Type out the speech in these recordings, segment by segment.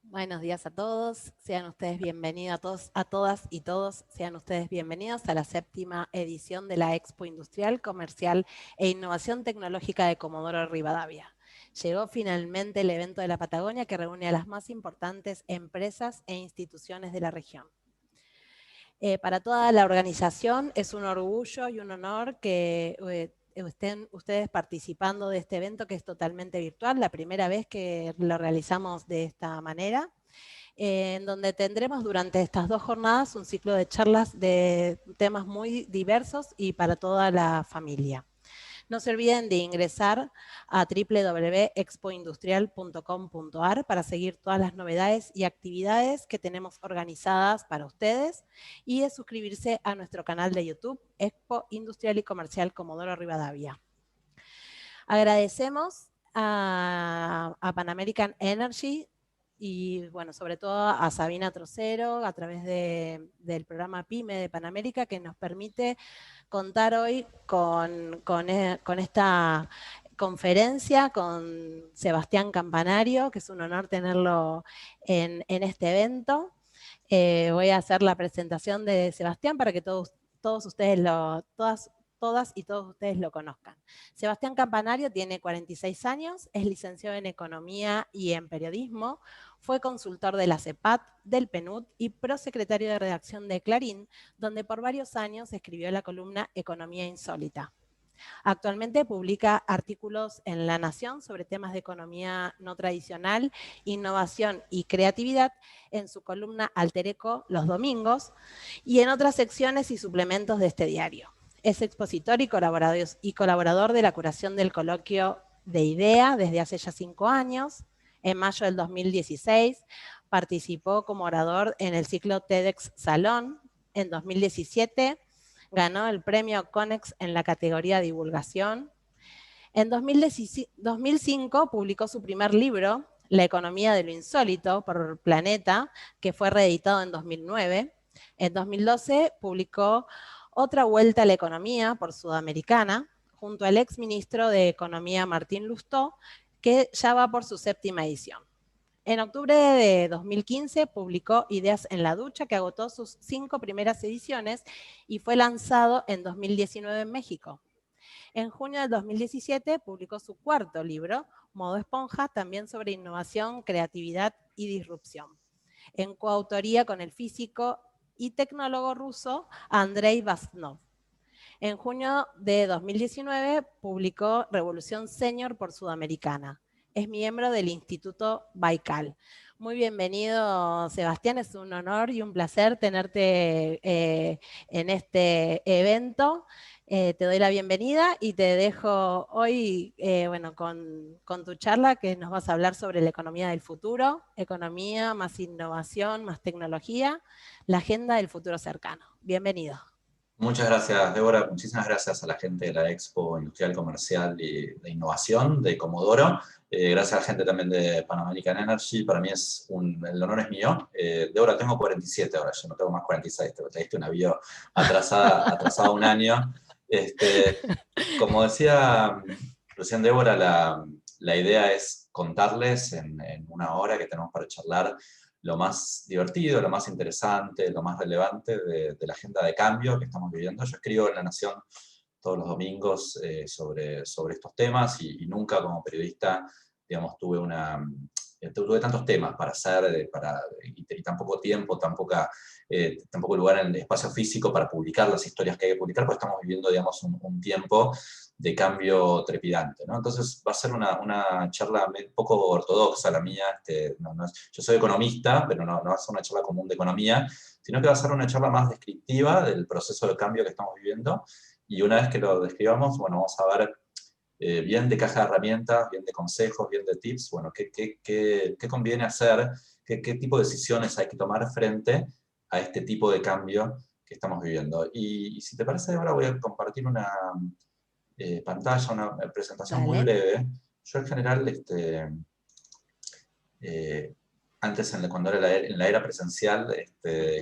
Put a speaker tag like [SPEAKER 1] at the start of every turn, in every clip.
[SPEAKER 1] Buenos días a todos, sean ustedes bienvenidos a todas y todos, sean ustedes bienvenidos a la 7ª edición de la Expo Industrial, Comercial e Innovación Tecnológica de Comodoro Rivadavia. Llegó finalmente el evento de la Patagonia que reúne a las más importantes empresas e instituciones de la región. Para toda la organización es un orgullo y un honor que estén ustedes participando de este evento que es totalmente virtual, la primera vez que lo realizamos de esta manera, en donde tendremos durante estas 2 jornadas un ciclo de charlas de temas muy diversos y para toda la familia. No se olviden de ingresar a www.expoindustrial.com.ar para seguir todas las novedades y actividades que tenemos organizadas para ustedes y de suscribirse a nuestro canal de YouTube, Expo Industrial y Comercial Comodoro Rivadavia. Agradecemos a Pan American Energy y, bueno, sobre todo a Sabina Trocero a través del programa PYME de Pan América que nos permite contar hoy con esta conferencia con Sebastián Campanario, que es un honor tenerlo en este evento. Voy a hacer la presentación de Sebastián para que todas y todos ustedes lo conozcan. Sebastián Campanario tiene 46 años, es licenciado en Economía y en Periodismo, fue consultor de la CEPAT, del PNUD y prosecretario de redacción de Clarín, donde por varios años escribió la columna Economía Insólita. Actualmente publica artículos en La Nación sobre temas de economía no tradicional, innovación y creatividad en su columna Alter Eco los domingos y en otras secciones y suplementos de este diario. Es expositor y colaborador de la curación del coloquio de IDEA desde hace ya 5 años. En mayo del 2016 participó como orador en el ciclo TEDx Salón. En 2017 ganó el premio Conex en la categoría Divulgación. En 2005 publicó su primer libro, La economía de lo insólito, por Planeta, que fue reeditado en 2009. En 2012 publicó Otra vuelta a la economía, por Sudamericana, junto al exministro de Economía Martín Lustó, que ya va por su 7ª edición. En octubre de 2015 publicó Ideas en la ducha, que agotó sus 5 primeras ediciones y fue lanzado en 2019 en México. En junio del 2017 publicó su 4º libro, Modo Esponja, también sobre innovación, creatividad y disrupción, en coautoría con el físico y tecnólogo ruso Andrei Vasnov. En junio de 2019 publicó Revolución Senior por Sudamericana. Es miembro del Instituto Baikal. Muy bienvenido, Sebastián. Es un honor y un placer tenerte en este evento. Te doy la bienvenida y te dejo hoy con tu charla que nos vas a hablar sobre la economía del futuro, economía más innovación, más tecnología, la agenda del futuro cercano. Bienvenido.
[SPEAKER 2] Muchas gracias, Débora. Muchísimas gracias a la gente de la Expo Industrial, Comercial y de Innovación de Comodoro. Gracias a la gente también de Pan American Energy. Para mí el honor es mío. Débora, tengo 47 ahora, yo no tengo más 46. Te trajiste una bio atrasada un año. Como decía recién Débora, la idea es contarles en una hora que tenemos para charlar lo más divertido, lo más interesante, lo más relevante de la agenda de cambio que estamos viviendo. Yo escribo en La Nación todos los domingos sobre estos temas y nunca como periodista, digamos, tuve tantos temas para hacer y tan poco tiempo, tan poco lugar en el espacio físico para publicar las historias que hay que publicar, porque estamos viviendo, digamos, un tiempo de cambio trepidante, ¿no? Entonces va a ser una charla un poco ortodoxa la mía. Yo soy economista, pero no va a ser una charla común de economía, sino que va a ser una charla más descriptiva del proceso de cambio que estamos viviendo. Y una vez que lo describamos, bueno, vamos a ver bien de caja de herramientas, bien de consejos, bien de tips, bueno, qué conviene hacer qué tipo de decisiones hay que tomar frente a este tipo de cambio que estamos viviendo. Y si te parece, ahora voy a compartir una pantalla, una presentación muy
[SPEAKER 1] Dale.
[SPEAKER 2] breve. Yo en general, antes cuando era en la era presencial,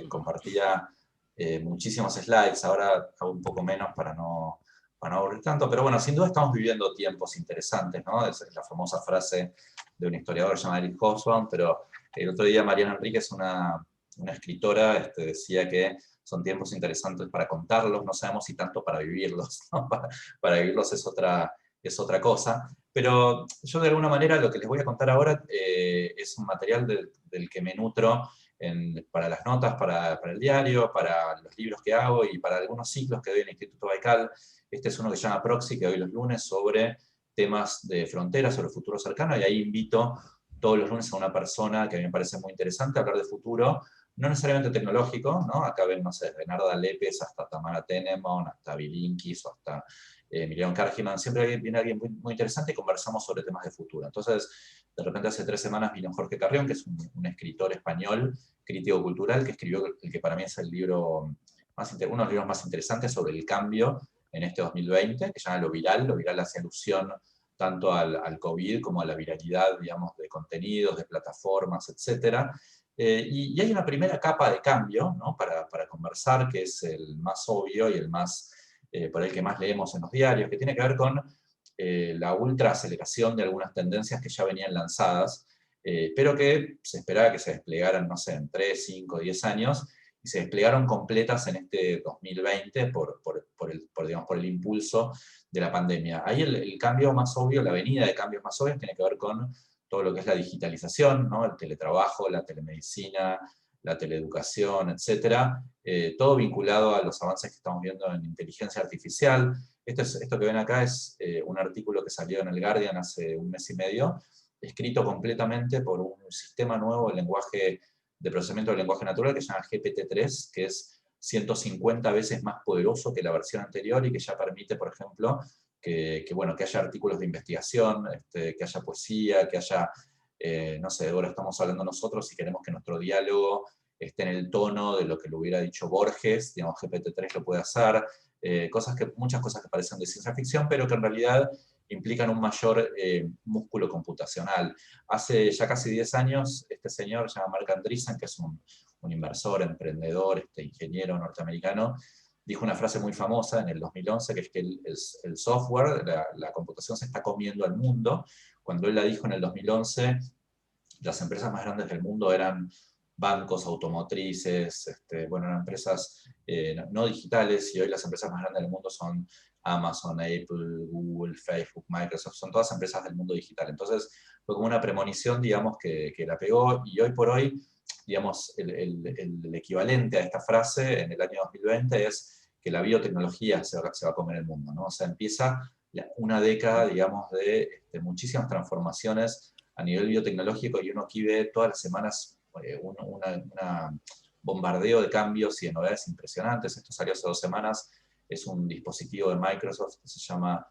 [SPEAKER 2] compartía muchísimos slides, ahora hago un poco menos para no aburrir tanto, pero bueno, sin duda estamos viviendo tiempos interesantes, ¿no? Es la famosa frase de un historiador llamado Eric Hobsbawm, pero el otro día Mariana Enríquez, una escritora, decía que son tiempos interesantes para contarlos, no sabemos si tanto para vivirlos, ¿no? Para vivirlos es otra cosa. Pero yo de alguna manera lo que les voy a contar ahora es un material del que me nutro para las notas, para el diario, para los libros que hago y para algunos ciclos que doy en el Instituto Baikal. Este es uno que se llama Proxy, que doy los lunes sobre temas de frontera, sobre futuro cercano, y ahí invito todos los lunes a una persona que a mí me parece muy interesante a hablar de futuro, no necesariamente tecnológico, ¿no? Acá ven, no sé, de Narda Lépez hasta Tamara Tenemon, hasta Bilinkis o hasta Miriam Kargiman. Siempre viene alguien muy, muy interesante y conversamos sobre temas de futuro. Entonces, de repente hace 3 semanas vino Jorge Carrión, que es un escritor español, crítico cultural, que escribió el que para mí es el libro uno de los libros más interesantes sobre el cambio en este 2020, que se llama Lo Viral. Lo Viral hace alusión tanto al COVID como a la viralidad, digamos, de contenidos, de plataformas, etc. Y hay una primera capa de cambio, ¿no? para conversar, que es el más obvio y el más, por el que más leemos en los diarios, que tiene que ver con la ultra aceleración de algunas tendencias que ya venían lanzadas, pero que se esperaba que se desplegaran, no sé, en 3, 5, 10 años, y se desplegaron completas en este 2020 digamos, por el impulso de la pandemia. Ahí el cambio más obvio, la avenida de cambios más obvios, tiene que ver con todo lo que es la digitalización, ¿no? El teletrabajo, la telemedicina, la teleeducación, etc. Todo vinculado a los avances que estamos viendo en inteligencia artificial. Esto que ven acá es un artículo que salió en el Guardian hace 1 mes y medio, escrito completamente por un sistema nuevo de procesamiento del lenguaje natural que se llama GPT-3, que es 150 veces más poderoso que la versión anterior y que ya permite, por ejemplo, que haya artículos de investigación, que haya poesía, que haya, no sé, ahora estamos hablando nosotros y queremos que nuestro diálogo esté en el tono de lo que le hubiera dicho Borges, digamos, GPT-3 lo puede hacer, muchas cosas que parecen de ciencia ficción, pero que en realidad implican un mayor músculo computacional. Hace ya casi 10 años, este señor, se llama Marc Andreessen, que es un inversor, emprendedor, ingeniero norteamericano, dijo una frase muy famosa en el 2011, que es que el software, la computación se está comiendo al mundo. Cuando él la dijo en el 2011, las empresas más grandes del mundo eran bancos, automotrices, eran empresas no digitales, y hoy las empresas más grandes del mundo son Amazon, Apple, Google, Facebook, Microsoft, son todas empresas del mundo digital. Entonces fue como una premonición, digamos, que la pegó, y hoy por hoy, digamos, el equivalente a esta frase en el año 2020 es que la biotecnología se va a comer el mundo, ¿no? O sea, empieza una década, digamos, de muchísimas transformaciones a nivel biotecnológico, y uno aquí ve todas las semanas un bombardeo de cambios y de novedades impresionantes. Esto salió hace 2 semanas, es un dispositivo de Microsoft que se llama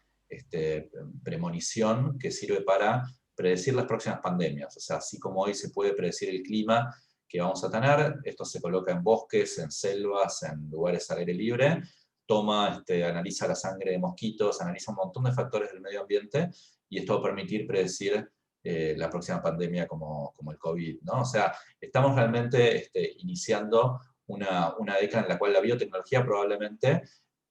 [SPEAKER 2] Premonición, que sirve para predecir las próximas pandemias. O sea, así como hoy se puede predecir el clima que vamos a tener, esto se coloca en bosques, en selvas, en lugares al aire libre, analiza la sangre de mosquitos, analiza un montón de factores del medio ambiente, y esto va a permitir predecir la próxima pandemia como el COVID, ¿no? O sea, estamos realmente iniciando una década en la cual la biotecnología probablemente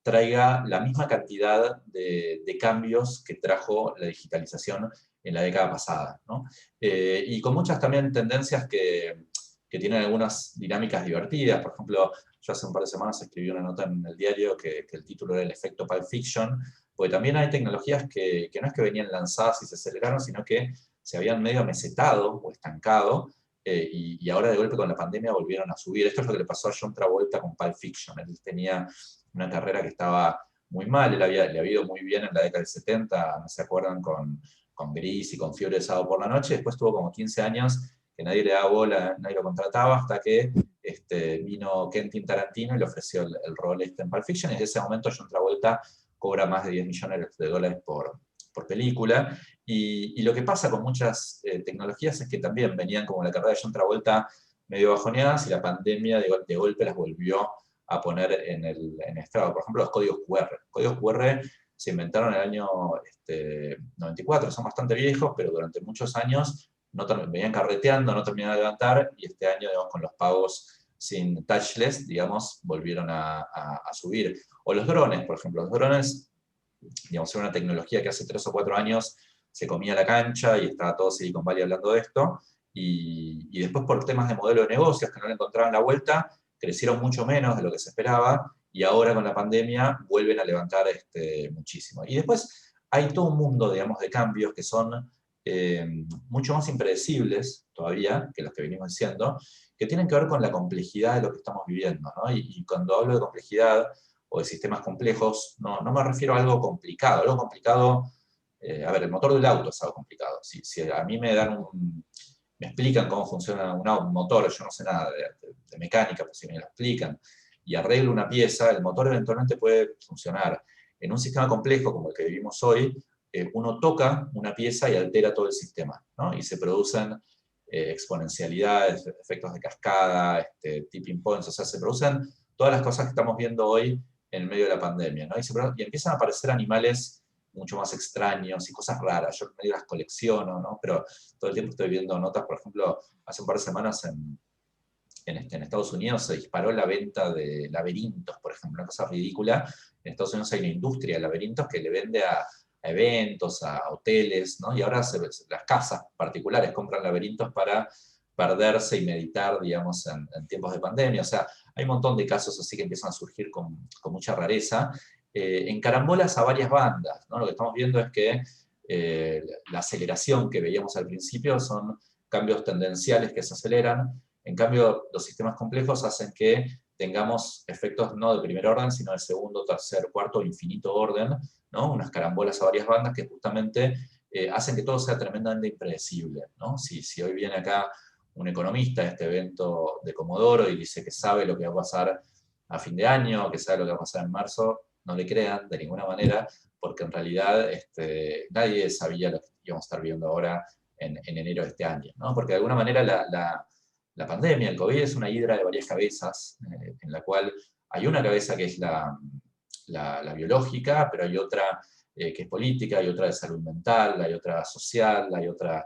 [SPEAKER 2] traiga la misma cantidad de cambios que trajo la digitalización en la década pasada, ¿no? Y con muchas también tendencias que tienen algunas dinámicas divertidas. Por ejemplo, yo hace un par de semanas escribí una nota en el diario que el título era El efecto Pulp Fiction, porque también hay tecnologías que no es que venían lanzadas y se aceleraron, sino que se habían medio mesetado o estancado, y ahora de golpe con la pandemia volvieron a subir. Esto es lo que le pasó a John Travolta con Pulp Fiction. Él tenía una carrera que estaba muy mal, le había ido muy bien en la década del 70, ¿no se acuerdan? Con Grease y con Fiebre de Sábado por la Noche. Después tuvo como 15 años que nadie le daba bola, nadie lo contrataba, hasta que vino Quentin Tarantino y le ofreció el rol en Pulp Fiction, y desde ese momento John Travolta cobra más de $10 millones por por película, y lo que pasa con muchas tecnologías es que también venían como la carrera de John Travolta medio bajoneadas y la pandemia de golpe las volvió a poner en estrado. Por ejemplo, los códigos QR. Los códigos QR se inventaron en el año 94, son bastante viejos, pero durante muchos años venían carreteando, no terminaban de levantar, y este año, digamos, con los pagos sin touchless, digamos, volvieron a subir. O los drones, por ejemplo. Los drones, digamos, era una tecnología que hace 3 o 4 años se comía la cancha y estaba todo Silicon Valley hablando de esto, y después por temas de modelo de negocios que no le encontraban la vuelta, crecieron mucho menos de lo que se esperaba, y ahora con la pandemia vuelven a levantar muchísimo. Y después hay todo un mundo, digamos, de cambios que son mucho más impredecibles todavía que los que venimos diciendo, que tienen que ver con la complejidad de lo que estamos viviendo, ¿no? Y cuando hablo de complejidad o de sistemas complejos, no me refiero a algo complicado. Algo complicado, a ver, el motor del auto es algo complicado. Si a mí me explican cómo funciona un motor, yo no sé nada de mecánica, pues si me lo explican, y arreglo una pieza, el motor eventualmente puede funcionar. En un sistema complejo como el que vivimos hoy, uno toca una pieza y altera todo el sistema, ¿no? Y se producen exponencialidades, efectos de cascada, tipping points, o sea, se producen todas las cosas que estamos viendo hoy en medio de la pandemia, ¿no? Y empiezan a aparecer animales mucho más extraños y cosas raras. Yo medio las colecciono, ¿no? Pero todo el tiempo estoy viendo notas, por ejemplo, hace un par de semanas en Estados Unidos se disparó la venta de laberintos, por ejemplo, una cosa ridícula. En Estados Unidos hay una industria de laberintos que le vende a eventos, a hoteles, ¿no? Y ahora las casas particulares compran laberintos para perderse y meditar, digamos, en tiempos de pandemia. O sea, hay un montón de casos así que empiezan a surgir con mucha rareza. En carambolas a varias bandas, ¿no? Lo que estamos viendo es que la aceleración que veíamos al principio son cambios tendenciales que se aceleran. En cambio, los sistemas complejos hacen que tengamos efectos no de primer orden, sino de segundo, tercer, cuarto, infinito orden, ¿no? Unas carambolas a varias bandas que justamente hacen que todo sea tremendamente impredecible, ¿no? Si hoy viene acá un economista a este evento de Comodoro y dice que sabe lo que va a pasar a fin de año, que sabe lo que va a pasar en marzo, no le crean de ninguna manera, porque en realidad nadie sabía lo que íbamos a estar viendo ahora en enero de este año, ¿no? Porque de alguna manera la pandemia, el COVID, es una hidra de varias cabezas, en la cual hay una cabeza que es la biológica, pero hay otra que es política, hay otra de salud mental, hay otra social, hay otra...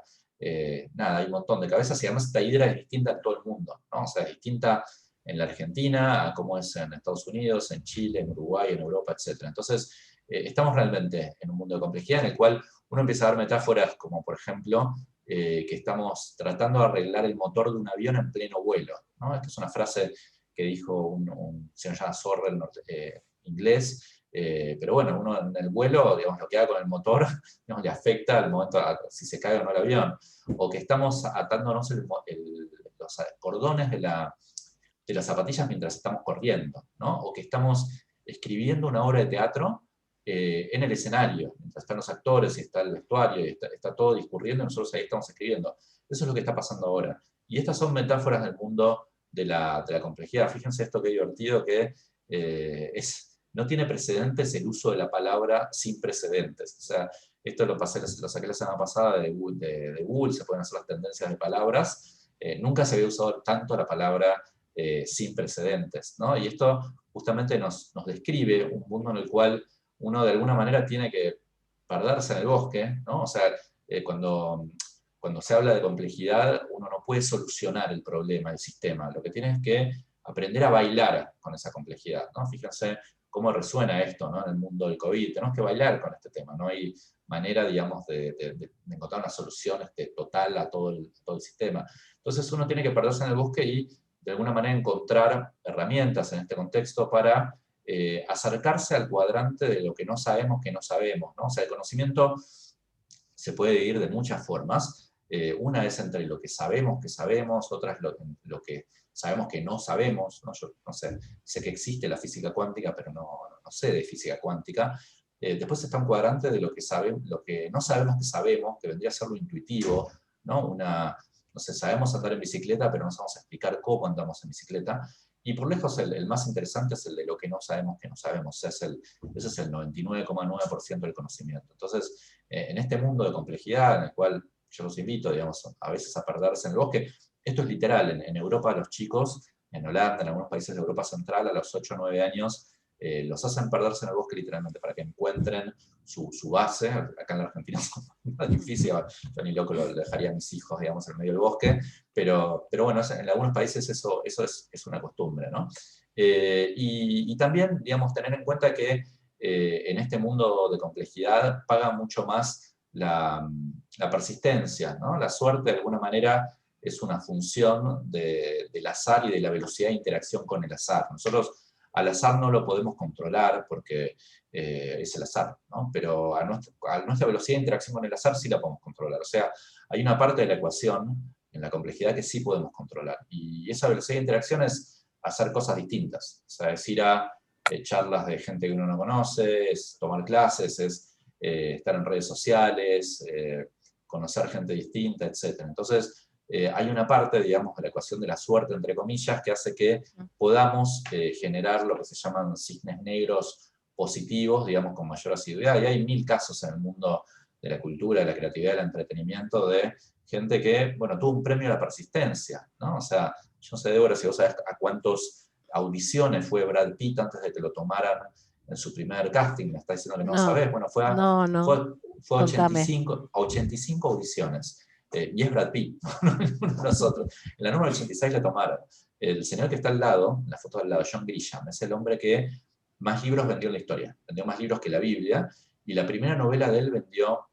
[SPEAKER 2] nada, hay un montón de cabezas, y además esta hidra es distinta en todo el mundo, ¿no? O sea, es distinta en la Argentina, a cómo es en Estados Unidos, en Chile, en Uruguay, en Europa, etc. Entonces, estamos realmente en un mundo de complejidad en el cual uno empieza a dar metáforas como, por ejemplo, que estamos tratando de arreglar el motor de un avión en pleno vuelo, ¿no? Esta es una frase que dijo un señor llamado Sorrell, inglés, pero bueno, uno en el vuelo, digamos, lo que haga con el motor, digamos, le afecta al momento si se cae o no el avión, o que estamos atándonos los cordones de las zapatillas mientras estamos corriendo, ¿no? O que estamos escribiendo una obra de teatro en el escenario, mientras están los actores y está el vestuario y está todo discurriendo, y nosotros ahí estamos escribiendo. Eso es lo que está pasando ahora. Y estas son metáforas del mundo de la complejidad. Fíjense esto qué divertido que no tiene precedentes el uso de la palabra sin precedentes. O sea, esto lo saqué la semana pasada de Google, se pueden hacer las tendencias de palabras. Nunca se había usado tanto la palabra sin precedentes, ¿no? Y esto justamente nos describe un mundo en el cual uno de alguna manera tiene que perderse en el bosque, ¿no? O sea, cuando se habla de complejidad, uno no puede solucionar el problema, el sistema. Lo que tiene es que aprender a bailar con esa complejidad, ¿no? Fíjense cómo resuena esto, ¿no? En el mundo del COVID. Tenemos que bailar con este tema. No hay manera, digamos, de encontrar una solución total a todo el sistema. Entonces uno tiene que perderse en el bosque y de alguna manera encontrar herramientas en este contexto para acercarse al cuadrante de lo que no sabemos, ¿no? O sea, el conocimiento se puede dividir de muchas formas. Una es entre lo que sabemos, otra es lo que sabemos que no sabemos, ¿no? Yo no sé que existe la física cuántica, pero no sé de física cuántica. Después está un cuadrante de lo que no sabemos que sabemos, que vendría a ser lo intuitivo, ¿no? No sé, sabemos andar en bicicleta, pero no sabemos explicar cómo andamos en bicicleta. Y por lejos el más interesante es el de lo que no sabemos que no sabemos. O sea, ese es el 99,9% del conocimiento. Entonces, en este mundo de complejidad en el cual yo los invito, digamos, a veces a perderse en el bosque, esto es literal. En Europa los chicos, en Holanda, en algunos países de Europa Central, a los 8 o 9 años, los hacen perderse en el bosque literalmente para que encuentren su base. Acá en la Argentina es más difícil, yo ni loco lo dejaría a mis hijos, digamos, en medio del bosque, pero bueno, en algunos países eso es una costumbre, ¿no? Y también, digamos, tener en cuenta que en este mundo de complejidad paga mucho más la persistencia, ¿no? La suerte, de alguna manera, es una función del azar y de la velocidad de interacción con el azar. Nosotros al azar no lo podemos controlar porque es el azar, ¿no? Pero a nuestra velocidad de interacción con el azar sí la podemos controlar. O sea, hay una parte de la ecuación en la complejidad que sí podemos controlar. Y esa velocidad de interacción es hacer cosas distintas. O sea, es ir a charlas de gente que uno no conoce, es tomar clases, es estar en redes sociales, conocer gente distinta, etc. Entonces, hay una parte, digamos, de la ecuación de la suerte, entre comillas, que hace que podamos generar lo que se llaman cisnes negros positivos, digamos, con mayor asiduidad. Y hay 1000 casos en el mundo de la cultura, de la creatividad, del entretenimiento, de gente que, bueno, tuvo un premio a la persistencia, ¿no? O sea, yo no sé, Débora, si vos sabés a cuántas audiciones fue Brad Pitt antes de que lo tomaran en su primer casting, me está diciendo que no
[SPEAKER 1] No,
[SPEAKER 2] sabés. Bueno, fue a
[SPEAKER 1] no, contame.
[SPEAKER 2] 85 audiciones. Y es Brad Pitt, no ninguno de nosotros. En la número 86 le tomaron. El señor que está al lado, en la foto al lado, John Grisham, es el hombre que más libros vendió en la historia. Vendió más libros que la Biblia, y la primera novela de él vendió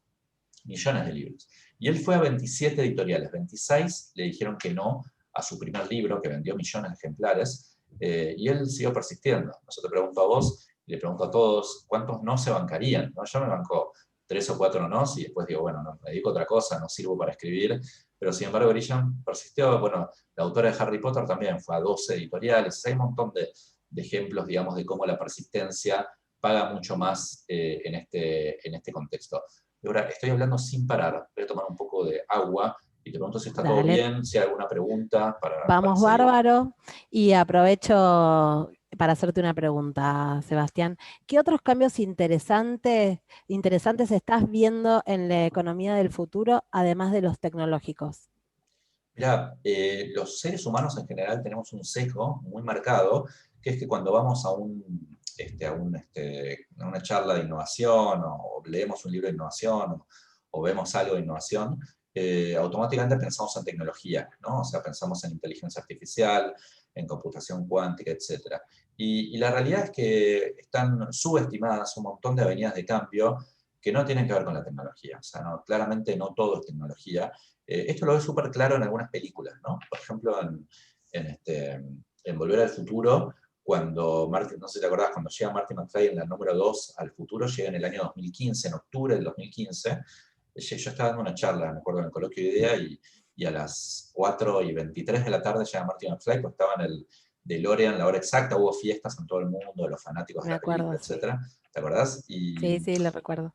[SPEAKER 2] millones de libros. Y él fue a 27 editoriales, 26 le dijeron que no a su primer libro, que vendió millones de ejemplares, y él siguió persistiendo. Yo te pregunto a vos, y le pregunto a todos, ¿cuántos no se bancarían? ¿No? Yo me banco 3 o 4 no, y después digo, bueno, no, me dedico a otra cosa, no sirvo para escribir, pero sin embargo Grisham persistió. Bueno, la autora de Harry Potter también fue a 12 editoriales. Hay un montón de ejemplos, digamos, de cómo la persistencia paga mucho más en este contexto. Y ahora estoy hablando sin parar, voy a tomar un poco de agua y te pregunto si está todo
[SPEAKER 1] Dale,
[SPEAKER 2] bien, si hay alguna pregunta para
[SPEAKER 1] vamos
[SPEAKER 2] seguir.
[SPEAKER 1] bárbaro. Y aprovecho para hacerte una pregunta, Sebastián. ¿Qué otros cambios interesantes estás viendo en la economía del futuro, además de los tecnológicos?
[SPEAKER 2] Mirá, los seres humanos en general tenemos un sesgo muy marcado, que es que cuando vamos a una charla de innovación, o leemos un libro de innovación, o vemos algo de innovación, automáticamente pensamos en tecnología, ¿no? O sea, pensamos en inteligencia artificial, en computación cuántica, etc. Y la realidad es que están subestimadas un montón de avenidas de cambio que no tienen que ver con la tecnología. O sea, claramente no todo es tecnología. Esto lo veo súper claro en algunas películas, ¿no? Por ejemplo, en Volver al Futuro, cuando Martin, no sé si te acordás, cuando llega Marty McFly en la número 2 al futuro, llega en el año 2015, en octubre del 2015. Yo estaba dando una charla, me acuerdo, en el coloquio de idea, y a las 4:23 de la tarde llega Marty McFly, pues estaba en el DeLorean, la hora exacta, hubo fiestas en todo el mundo, de los fanáticos de
[SPEAKER 1] Me
[SPEAKER 2] la película,
[SPEAKER 1] acuerdo, sí.
[SPEAKER 2] etc. ¿Te acordás?
[SPEAKER 1] Sí, sí, lo recuerdo.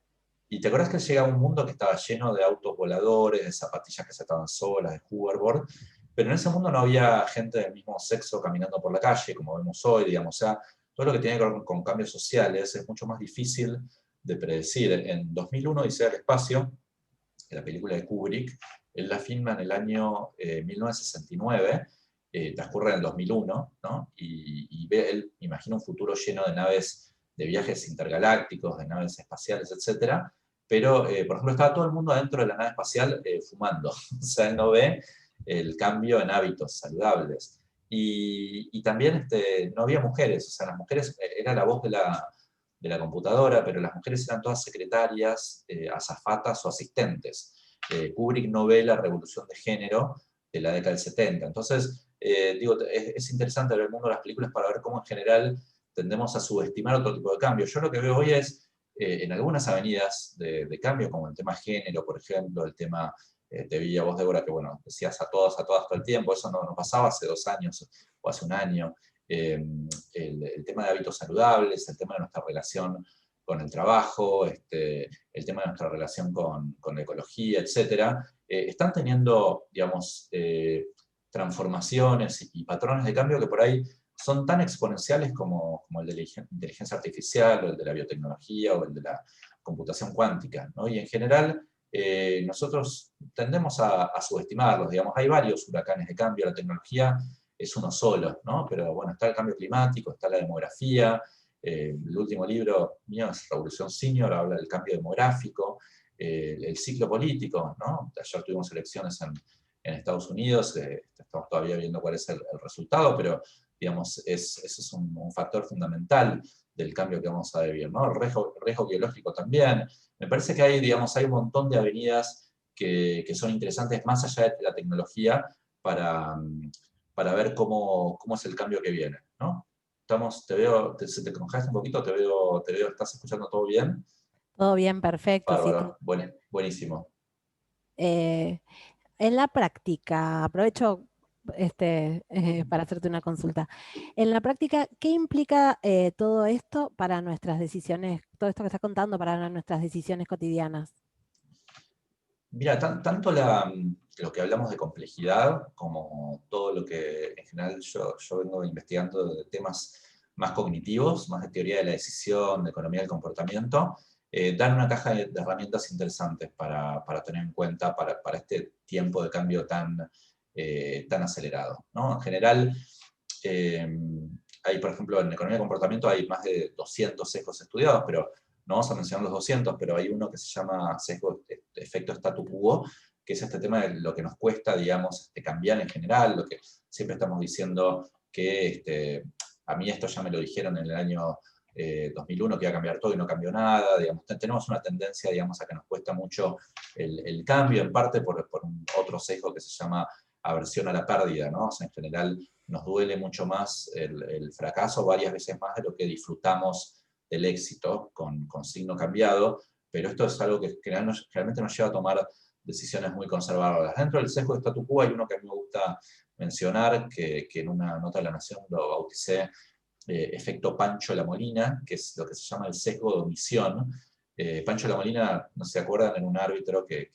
[SPEAKER 2] Y te acuerdas que él llega a un mundo que estaba lleno de autos voladores, de zapatillas que se estaban solas, de hoverboard, pero en ese mundo no había gente del mismo sexo caminando por la calle, como vemos hoy, digamos. O sea, todo lo que tiene que ver con cambios sociales es mucho más difícil de predecir. En 2001, Odisea del Espacio, la película de Kubrick, él la filma en el año 1969, transcurre en el 2001, ¿no? Y él imagina un futuro lleno de naves de viajes intergalácticos, de naves espaciales, etcétera. Pero, por ejemplo, estaba todo el mundo adentro de la nave espacial fumando. O sea, él no ve el cambio en hábitos saludables. Y también no había mujeres. O sea, las mujeres era la voz de la computadora, pero las mujeres eran todas secretarias, azafatas o asistentes. Kubrick no ve la revolución de género de la década del 70. Entonces, digo, es interesante ver el mundo de las películas para ver cómo en general tendemos a subestimar otro tipo de cambios. Yo lo que veo hoy es, en algunas avenidas de cambio, como el tema género, por ejemplo, el tema, te vi a vos, Débora, que bueno, decías a todas todo el tiempo, eso no pasaba hace 2 años o hace un año. El tema de hábitos saludables, el tema de nuestra relación con el trabajo, el tema de nuestra relación con la ecología, etc., están teniendo, digamos, transformaciones y patrones de cambio que por ahí son tan exponenciales como el de la inteligencia artificial, o el de la biotecnología, o el de la computación cuántica, ¿no? Y en general, nosotros tendemos a subestimarlos, digamos, hay varios huracanes de cambio, la tecnología es uno solo, ¿no? Pero bueno, está el cambio climático, está la demografía, el último libro mío es Revolución Senior, habla del cambio demográfico, el ciclo político, ¿no? Ayer tuvimos elecciones en Estados Unidos, estamos todavía viendo cuál es el resultado, pero digamos, ese es un factor fundamental del cambio que vamos a vivir, ¿no? El riesgo biológico también. Me parece que hay, digamos, hay un montón de avenidas que son interesantes más allá de la tecnología para ver cómo es el cambio que viene, ¿no? Te veo, se te congelaste un poquito, te veo, ¿estás escuchando todo bien?
[SPEAKER 1] Todo bien, perfecto. Sí,
[SPEAKER 2] Bárbaro, buenísimo.
[SPEAKER 1] eh, en la práctica, aprovecho para hacerte una consulta. En la práctica, ¿qué implica todo esto para nuestras decisiones, todo esto que estás contando para nuestras decisiones cotidianas?
[SPEAKER 2] Mira, tanto lo que hablamos de complejidad como todo lo que en general yo vengo investigando de temas más cognitivos, más de teoría de la decisión, de economía del comportamiento, dan una caja de herramientas interesantes para tener en cuenta para este tiempo de cambio tan acelerado, ¿no? En general, eh, hay, por ejemplo, en economía del comportamiento hay más de 200 sesgos estudiados, pero no vamos a mencionar los 200, pero hay uno que se llama sesgo efecto statu quo, que es este tema de lo que nos cuesta, digamos, cambiar en general, lo que siempre estamos diciendo que a mí esto ya me lo dijeron en el año 2001, que iba a cambiar todo y no cambió nada, digamos, tenemos una tendencia, digamos, a que nos cuesta mucho el cambio, en parte por otro sesgo que se llama aversión a la pérdida, ¿no? O sea, en general nos duele mucho más el fracaso, varias veces más de lo que disfrutamos del éxito con signo cambiado, pero esto es algo que realmente nos lleva a tomar decisiones muy conservadoras. Dentro del sesgo de statu quo hay uno que a mí me gusta mencionar, que en una nota de La Nación lo bauticé efecto Pancho La Molina, que es lo que se llama el sesgo de omisión. Pancho La Molina, no se acuerdan, en un árbitro que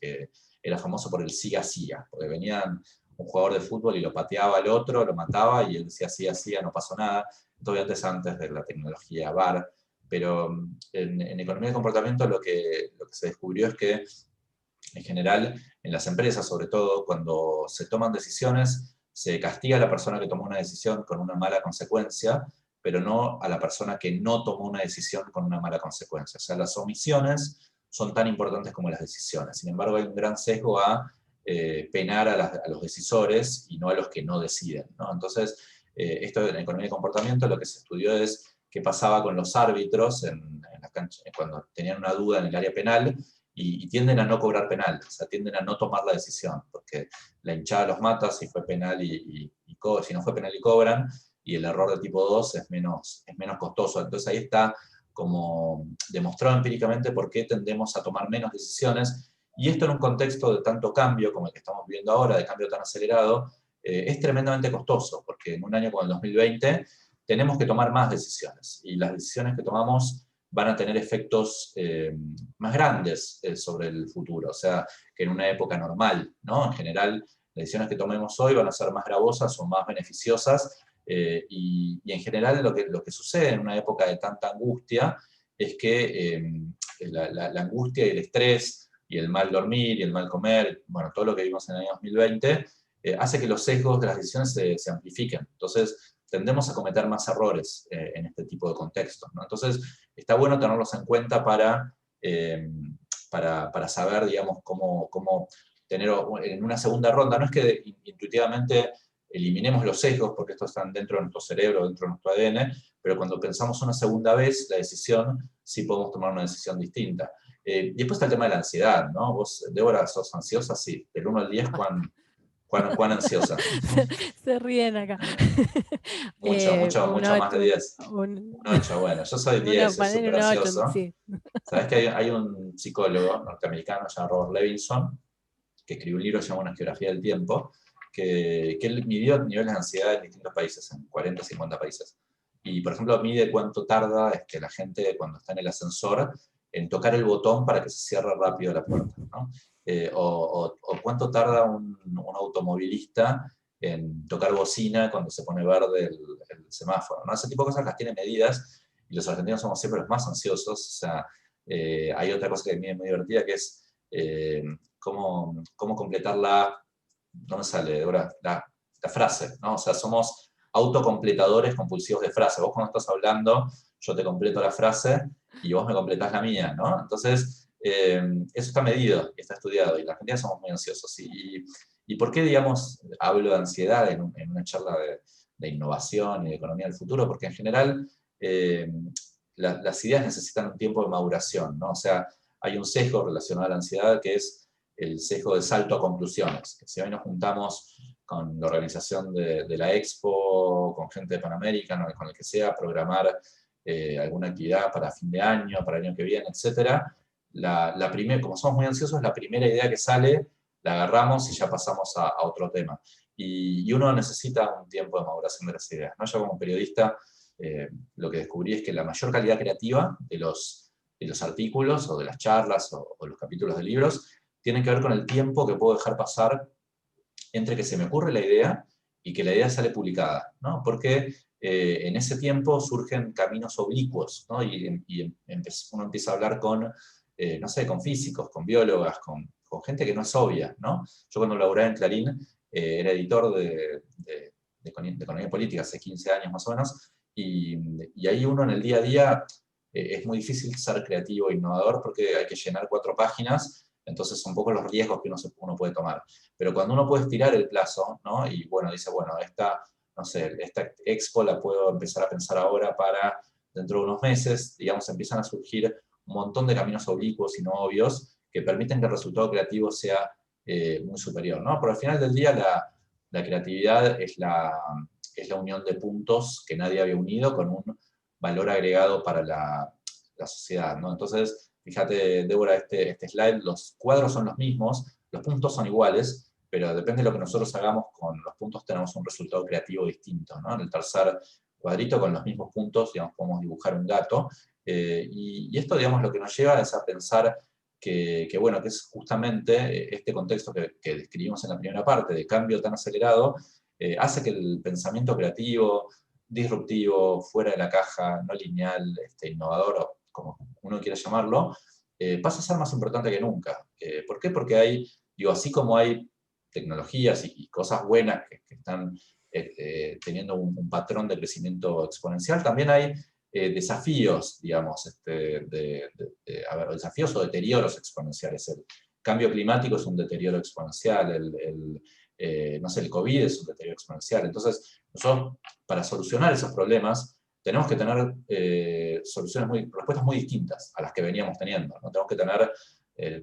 [SPEAKER 2] era famoso por el siga-siga, porque venían un jugador de fútbol y lo pateaba al otro, lo mataba y él decía siga-siga, no pasó nada. Todavía antes de la tecnología VAR. Pero en economía de comportamiento lo que se descubrió es que en general en las empresas, sobre todo cuando se toman decisiones, se castiga a la persona que tomó una decisión con una mala consecuencia, pero no a la persona que no tomó una decisión con una mala consecuencia. O sea, las omisiones son tan importantes como las decisiones. Sin embargo, hay un gran sesgo a penar a los decisores y no a los que no deciden, ¿no? Entonces, esto en economía de comportamiento lo que se estudió es qué pasaba con los árbitros en las canchas, cuando tenían una duda en el área penal, y tienden a no cobrar penal, o sea, tienden a no tomar la decisión, porque la hinchada los mata si fue penal si no fue penal y cobran, y el error de tipo 2 es menos costoso. Entonces ahí está como demostrado empíricamente por qué tendemos a tomar menos decisiones, y esto en un contexto de tanto cambio como el que estamos viviendo ahora, de cambio tan acelerado, es tremendamente costoso, porque en un año como el 2020 tenemos que tomar más decisiones, y las decisiones que tomamos van a tener efectos más grandes sobre el futuro, o sea, que en una época normal, ¿no? En general, las decisiones que tomemos hoy van a ser más gravosas o más beneficiosas, y en general lo que sucede en una época de tanta angustia es que la angustia y el estrés y el mal dormir y el mal comer, bueno, todo lo que vimos en el año 2020, hace que los sesgos de las decisiones se amplifiquen. Entonces, tendemos a cometer más errores en este tipo de contextos, ¿no? Entonces, está bueno tenerlos en cuenta para saber, digamos, cómo tener en una segunda ronda. No es que intuitivamente eliminemos los sesgos, porque estos están dentro de nuestro cerebro, dentro de nuestro ADN, pero cuando pensamos una segunda vez la decisión, sí podemos tomar una decisión distinta. Y después está el tema de la ansiedad, ¿no? Vos, Débora, sos ansiosa, sí. Del 1 al 10, ¿cuán ansiosa?
[SPEAKER 1] Se ríen acá. Un
[SPEAKER 2] Mucho más de
[SPEAKER 1] 8,
[SPEAKER 2] 10. Un 8, bueno, yo soy 10, soy
[SPEAKER 1] poner
[SPEAKER 2] súper
[SPEAKER 1] un 8,
[SPEAKER 2] ansioso.
[SPEAKER 1] sí.
[SPEAKER 2] Sabes que hay un psicólogo norteamericano llamado Robert Levinson, que escribió un libro llamado Una geografía del tiempo, que él midió niveles de ansiedad en distintos países, en 40, 50 países. Y, por ejemplo, mide cuánto tarda la gente cuando está en el ascensor en tocar el botón para que se cierre rápido la puerta, ¿no? O cuánto tarda un automovilista en tocar bocina cuando se pone verde el semáforo, ¿no? Ese tipo de cosas las tiene medidas, y los argentinos somos siempre los más ansiosos. O sea, hay otra cosa que a mí es muy divertida, que es cómo completar no me sale ahora, la frase, ¿no? O sea, somos autocompletadores compulsivos de frase. Vos cuando estás hablando, yo te completo la frase y vos me completás la mía, ¿no? Entonces, eso está medido y está estudiado, y la Argentina somos muy ansiosos. ¿Y por qué, digamos, hablo de ansiedad en una charla de innovación y de economía del futuro? Porque en general las ideas necesitan un tiempo de maduración, ¿no? O sea, hay un sesgo relacionado a la ansiedad que es el sesgo de salto a conclusiones. Que si hoy nos juntamos con la organización de la Expo, con gente de Pan American o con el que sea, programar alguna actividad para fin de año, para el año que viene, etc. Como somos muy ansiosos, la primera idea que sale la agarramos y ya pasamos a otro tema. Y uno necesita un tiempo de maduración de las ideas, ¿no? Yo como periodista lo que descubrí es que la mayor calidad creativa de los artículos o de las charlas o los capítulos de libros tienen que ver con el tiempo que puedo dejar pasar entre que se me ocurre la idea y que la idea sale publicada, ¿no? Porque en ese tiempo surgen caminos oblicuos, ¿no? Y uno empieza a hablar con, no sé, con físicos, con biólogas, con gente que no es obvia, ¿no? Yo cuando laburaba en Clarín era editor de economía política hace 15 años más o menos, y ahí uno en el día a día es muy difícil ser creativo e innovador porque hay que llenar 4 páginas, entonces son pocos los riesgos que uno puede tomar. Pero cuando uno puede estirar el plazo, ¿no? Y bueno, dice, bueno, no sé, esta expo la puedo empezar a pensar ahora para dentro de unos meses, digamos, empiezan a surgir un montón de caminos oblicuos y no obvios que permiten que el resultado creativo sea muy superior, ¿no? Pero al final del día la creatividad es la unión de puntos que nadie había unido con un valor agregado para la sociedad, ¿no? Entonces, fíjate, Débora, este slide, los cuadros son los mismos, los puntos son iguales, pero depende de lo que nosotros hagamos con los puntos, tenemos un resultado creativo distinto, ¿no? En el tercer cuadrito, con los mismos puntos, digamos, podemos dibujar un gato, y esto, digamos, lo que nos lleva es a pensar bueno, que es justamente este contexto que describimos en la primera parte, de cambio tan acelerado, hace que el pensamiento creativo, disruptivo, fuera de la caja, no lineal, innovador, o como uno quiera llamarlo, pasa a ser más importante que nunca. ¿Por qué? Porque así como hay tecnologías y cosas buenas que están teniendo un patrón de crecimiento exponencial, también hay desafíos, digamos, desafíos o deterioros exponenciales. El cambio climático es un deterioro exponencial, no sé, el COVID es un deterioro exponencial. Entonces, nosotros, para solucionar esos problemas, tenemos que tener respuestas muy distintas a las que veníamos teniendo, ¿no? Tenemos que tener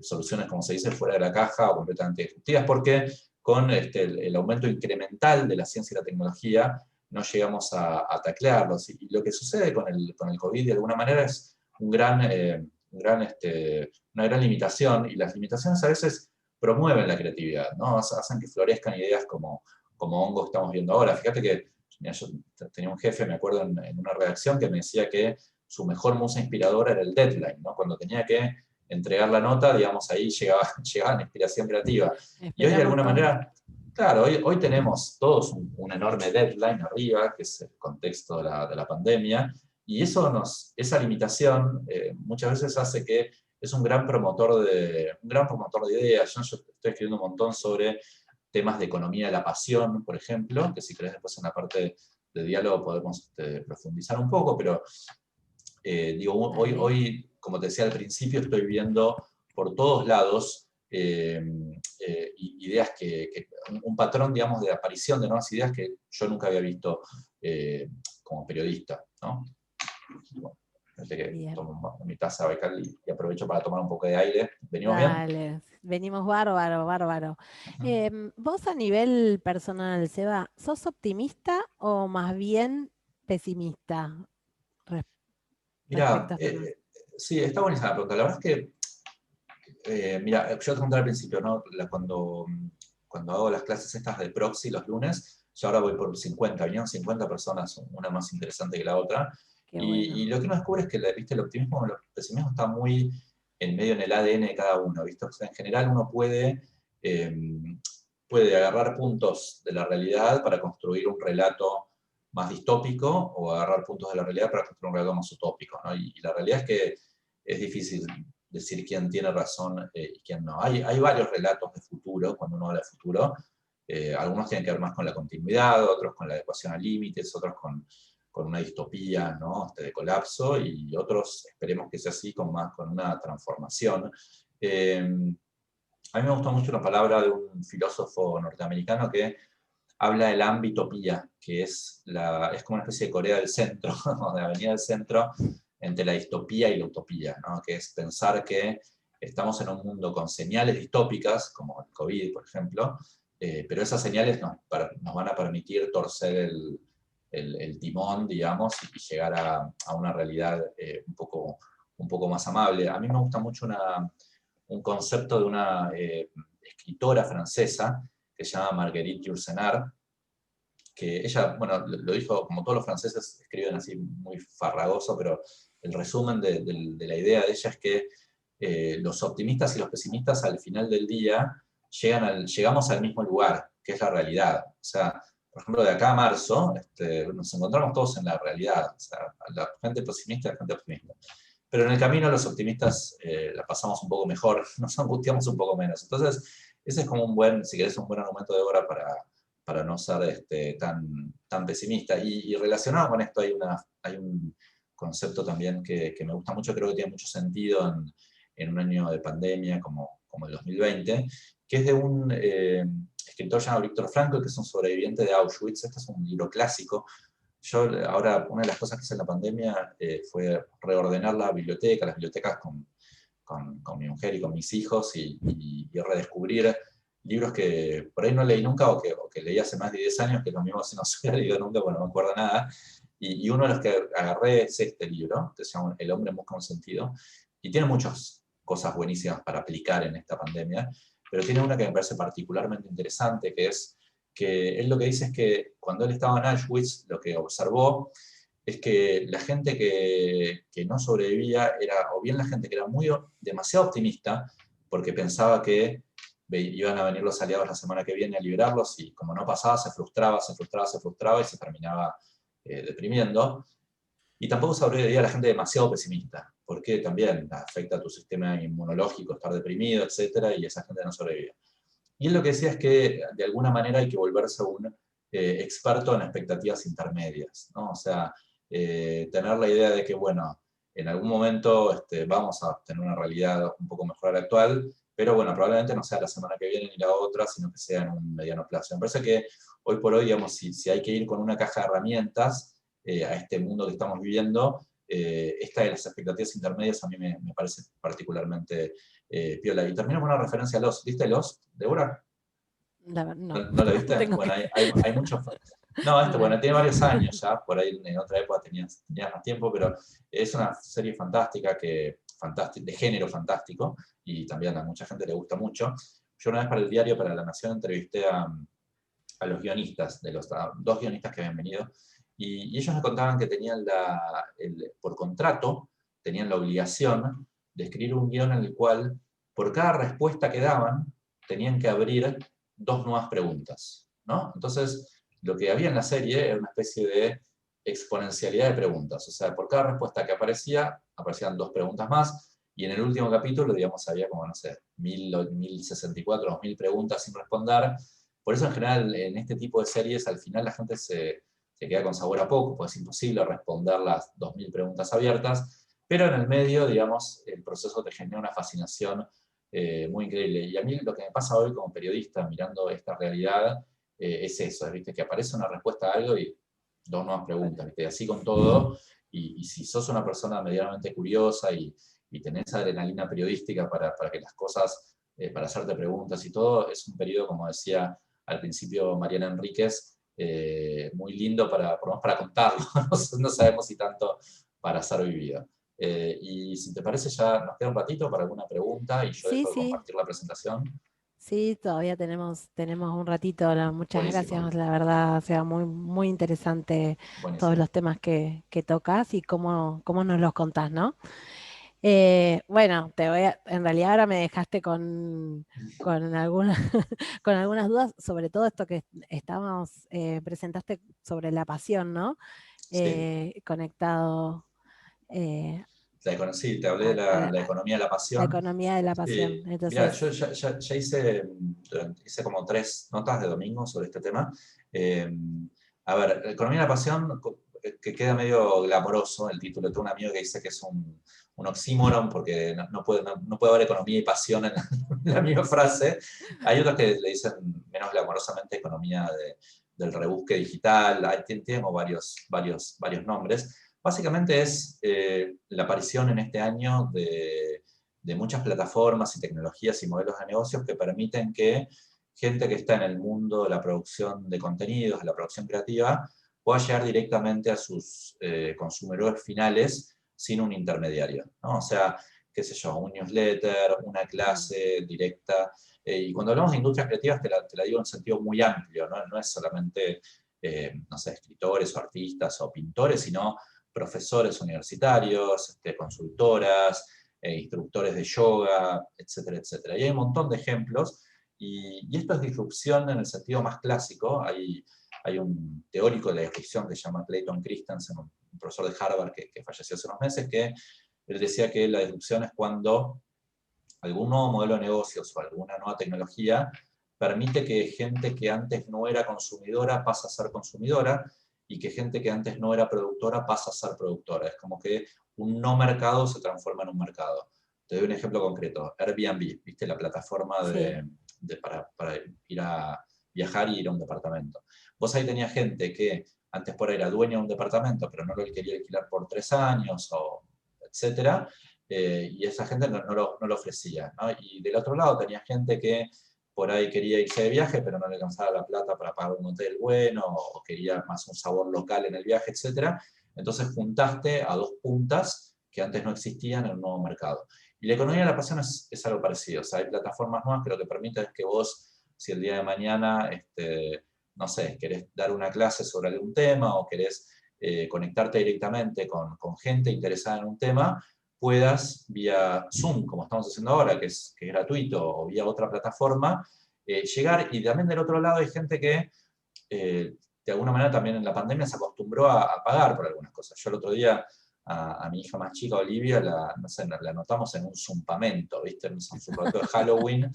[SPEAKER 2] soluciones, como se dice, fuera de la caja o completamente disruptivas, porque con el aumento incremental de la ciencia y la tecnología no llegamos a taclearlos. Y lo que sucede con el COVID, de alguna manera, es una gran limitación, y las limitaciones a veces promueven la creatividad, ¿no? Hacen que florezcan ideas como hongos estamos viendo ahora. Fíjate que mira, yo tenía un jefe, me acuerdo, en una redacción que me decía que su mejor musa inspiradora era el deadline, ¿no? Cuando tenía que entregar la nota, digamos, ahí llegaba la inspiración creativa. Y hoy, de alguna manera, claro, hoy tenemos todos un enorme deadline arriba, que es el contexto de la pandemia, y esa limitación muchas veces hace que es un gran promotor de ideas. Yo estoy escribiendo un montón sobre temas de economía de la pasión, por ejemplo, que si querés después en la parte de diálogo podemos profundizar un poco, pero digo, hoy, como te decía al principio, estoy viendo por todos lados ideas un patrón, digamos, de aparición de nuevas ideas que yo nunca había visto como periodista, ¿no? Bueno, que tomo mi taza Becal y aprovecho para tomar un poco de aire. ¿Venimos bien?
[SPEAKER 1] Venimos bárbaro, bárbaro. Vos a nivel personal, Seba, ¿sos optimista o más bien pesimista respecto
[SPEAKER 2] Mira,
[SPEAKER 1] a este tema?
[SPEAKER 2] sí, está buenísima la pregunta. La verdad es que, mira, yo te conté al principio, ¿no? Cuando hago las clases estas de proxy los lunes, yo ahora voy por 50, vinieron 50 personas, una más interesante que la otra,
[SPEAKER 1] Qué
[SPEAKER 2] y
[SPEAKER 1] bueno.
[SPEAKER 2] lo que uno descubre es que ¿viste? El optimismo, el pesimismo está muy en medio en el ADN de cada uno, ¿viste? O sea, en general uno eh, puede agarrar puntos de la realidad para construir un relato más distópico o agarrar puntos de la realidad para construir un relato más utópico, ¿no? Y la realidad es que es difícil decir quién tiene razón y quién no. Hay varios relatos de futuro, cuando uno habla de futuro. Algunos tienen que ver más con la continuidad, otros con la adecuación a límites, otros con una distopía, ¿no? De colapso, y otros esperemos que sea así, con una transformación. A mí me gustó mucho una palabra de un filósofo norteamericano que habla de la ambitopía, que es como una especie de Corea del Centro, o de Avenida del Centro, entre la distopía y la utopía, ¿no? Que es pensar que estamos en un mundo con señales distópicas, como el COVID, por ejemplo, pero esas señales nos van a permitir torcer el timón, digamos, y llegar a una realidad un poco más amable. A mí me gusta mucho un concepto de una escritora francesa que se llama Marguerite Yourcenar, que ella, bueno, lo dijo, como todos los franceses escriben así muy farragoso, pero el resumen de la idea de ella es que los optimistas y los pesimistas al final del día llegamos al mismo lugar, que es la realidad. O sea, por ejemplo, de acá a marzo nos encontramos todos en la realidad, o sea, la gente pesimista y la gente optimista. Pero en el camino los optimistas la pasamos un poco mejor, nos angustiamos un poco menos. Entonces, ese es como si querés, un buen argumento de obra para no ser tan pesimista. Y relacionado con esto hay un concepto también que me gusta mucho, creo que tiene mucho sentido en un año de pandemia como el 2020, que es de un escritor llamado Viktor Frankl, que es un sobreviviente de Auschwitz. Este es un libro clásico. Yo ahora, una de las cosas que hice en la pandemia fue reordenar las bibliotecas con mi mujer y con mis hijos, y redescubrir libros que por ahí no leí nunca o que leí hace más de 10 años, que lo mismo si no se hubiera leído nunca, bueno, no me acuerdo nada. Y uno de los que agarré es este libro, que se llama El hombre busca un sentido, y tiene muchas cosas buenísimas para aplicar en esta pandemia, pero tiene una que me parece particularmente interesante, que es que él lo que dice es que cuando él estaba en Auschwitz, lo que observó es que la gente que no sobrevivía era o bien la gente que era demasiado optimista, porque pensaba que iban a venir los aliados la semana que viene a liberarlos, y como no pasaba, se frustraba y se terminaba deprimiendo. Y tampoco sobrevivía la gente demasiado pesimista, porque también afecta a tu sistema inmunológico estar deprimido, etcétera, y esa gente no sobrevivía. Y él lo que decía es que de alguna manera hay que volverse un experto en expectativas intermedias, ¿no? O sea, tener la idea de que, bueno, en algún momento vamos a tener una realidad un poco mejor a la actual, pero bueno, probablemente no sea la semana que viene ni la otra, sino que sea en un mediano plazo. Me parece que hoy por hoy, digamos, si hay que ir con una caja de herramientas a este mundo que estamos viviendo, esta de las expectativas intermedias a mí me parece particularmente piola. Y termino con una referencia a Lost. ¿Viste Lost, Deborah?
[SPEAKER 1] No,
[SPEAKER 2] ¿No la viste?
[SPEAKER 1] tengo
[SPEAKER 2] Bueno,
[SPEAKER 1] que...
[SPEAKER 2] hay muchos... No,
[SPEAKER 1] No.
[SPEAKER 2] bueno, tiene varios años ya, por ahí en otra época tenías más tiempo, pero es una serie fantástica, de género fantástico, y también a mucha gente le gusta mucho. Yo una vez para el diario, para La Nación, entrevisté a los guionistas, a dos guionistas que habían venido, y ellos me contaban que tenían por contrato, tenían la obligación de escribir un guión en el cual, por cada respuesta que daban, tenían que abrir dos nuevas preguntas, ¿no? Entonces, lo que había en la serie era una especie de exponencialidad de preguntas. O sea, por cada respuesta que aparecían dos preguntas más, y en el último capítulo, digamos, había como, no sé, 1064, 2000 preguntas sin responder. Por eso, en general, en este tipo de series, al final la gente se queda con sabor a poco, pues es imposible responder las 2000 preguntas abiertas, pero en el medio, digamos, el proceso te genera una fascinación muy increíble. Y a mí lo que me pasa hoy como periodista, mirando esta realidad, es eso, ¿viste? Que aparece una respuesta a algo y dos nuevas preguntas, ¿viste? Así con todo, y si sos una persona medianamente curiosa y tenés adrenalina periodística para que las cosas, para hacerte preguntas y todo, es un periodo, como decía al principio Mariana Enríquez, muy lindo por lo menos para contarlo, no sabemos si tanto para ser vivido. Y si te parece, ya nos queda un ratito para alguna pregunta y yo
[SPEAKER 1] Sí,
[SPEAKER 2] dejo de
[SPEAKER 1] sí,
[SPEAKER 2] compartir la presentación.
[SPEAKER 1] sí, todavía tenemos un ratito. Muchas
[SPEAKER 2] Buenísimo,
[SPEAKER 1] gracias, la verdad, o sea, muy, muy interesante todos
[SPEAKER 2] buenísimo.
[SPEAKER 1] los temas que tocas y cómo nos los contás, ¿no? Bueno, en realidad ahora me dejaste con algunas, con algunas dudas, sobre todo esto que presentaste sobre la pasión, ¿no?
[SPEAKER 2] Sí.
[SPEAKER 1] conectado eh,
[SPEAKER 2] Sí, te hablé de la
[SPEAKER 1] a
[SPEAKER 2] economía de la
[SPEAKER 1] la
[SPEAKER 2] pasión.
[SPEAKER 1] economía de la pasión.
[SPEAKER 2] Sí, mira, yo
[SPEAKER 1] Entonces,
[SPEAKER 2] ya hice, hice como 3 notas de domingo sobre este tema. Eh, a ver, Economía de la Pasión, que queda medio glamoroso el título. Tengo un amigo que dice que es un oxímoron porque no puede haber economía y pasión en en la misma frase. Hay otros que le dicen menos glamorosamente economía del rebusque digital. Tiene varios nombres. Básicamente es la aparición en este año de muchas plataformas y tecnologías y modelos de negocios que permiten que gente que está en el mundo de la producción de contenidos, de la producción creativa, pueda llegar directamente a sus consumidores finales sin un intermediario, ¿no? O sea, qué sé yo, un newsletter, una
[SPEAKER 1] mm,
[SPEAKER 2] clase directa. Y cuando hablamos de industrias creativas, te la digo en sentido muy amplio, ¿no? No es solamente, no sé, escritores o artistas o pintores, sino profesores universitarios, consultoras, instructores de yoga, etcétera, etcétera. Y hay un montón de ejemplos, y esto es disrupción en el sentido más clásico. Hay un teórico de la disrupción que se llama Clayton Christensen, un profesor de Harvard que falleció hace unos meses, que él decía que la disrupción es cuando algún nuevo modelo de negocios o alguna nueva tecnología permite que gente que antes no era consumidora pasa a ser consumidora, y que gente que antes no era productora pasa a ser productora. Es como que un no mercado se transforma en un mercado. Te doy un ejemplo concreto. Airbnb, ¿viste? La plataforma
[SPEAKER 1] sí,
[SPEAKER 2] para ir a viajar y ir a un departamento. Vos ahí tenías gente que antes por ahí era dueña de un departamento, pero no lo quería alquilar por 3 años, o etcétera, y esa gente no lo ofrecía, ¿no? Y del otro lado tenía gente que por ahí quería irse de viaje, pero no le alcanzaba la plata para pagar un hotel bueno, o quería más un sabor local en el viaje, etc. Entonces juntaste a dos puntas que antes no existían en un nuevo mercado. Y la economía de la pasión es algo parecido. O sea, hay plataformas nuevas que lo que permiten es que vos, si el día de mañana, no sé, querés dar una clase sobre algún tema, o querés conectarte directamente con gente interesada en un tema, puedas vía Zoom, como estamos haciendo ahora, que es gratuito, o vía otra plataforma, llegar. Y también del otro lado hay gente que de alguna manera también en la pandemia se acostumbró a pagar por algunas cosas. Yo el otro día a mi hija más chica, Olivia, no sé, la anotamos en un zumpamento, ¿viste? En un zumpamento de Halloween,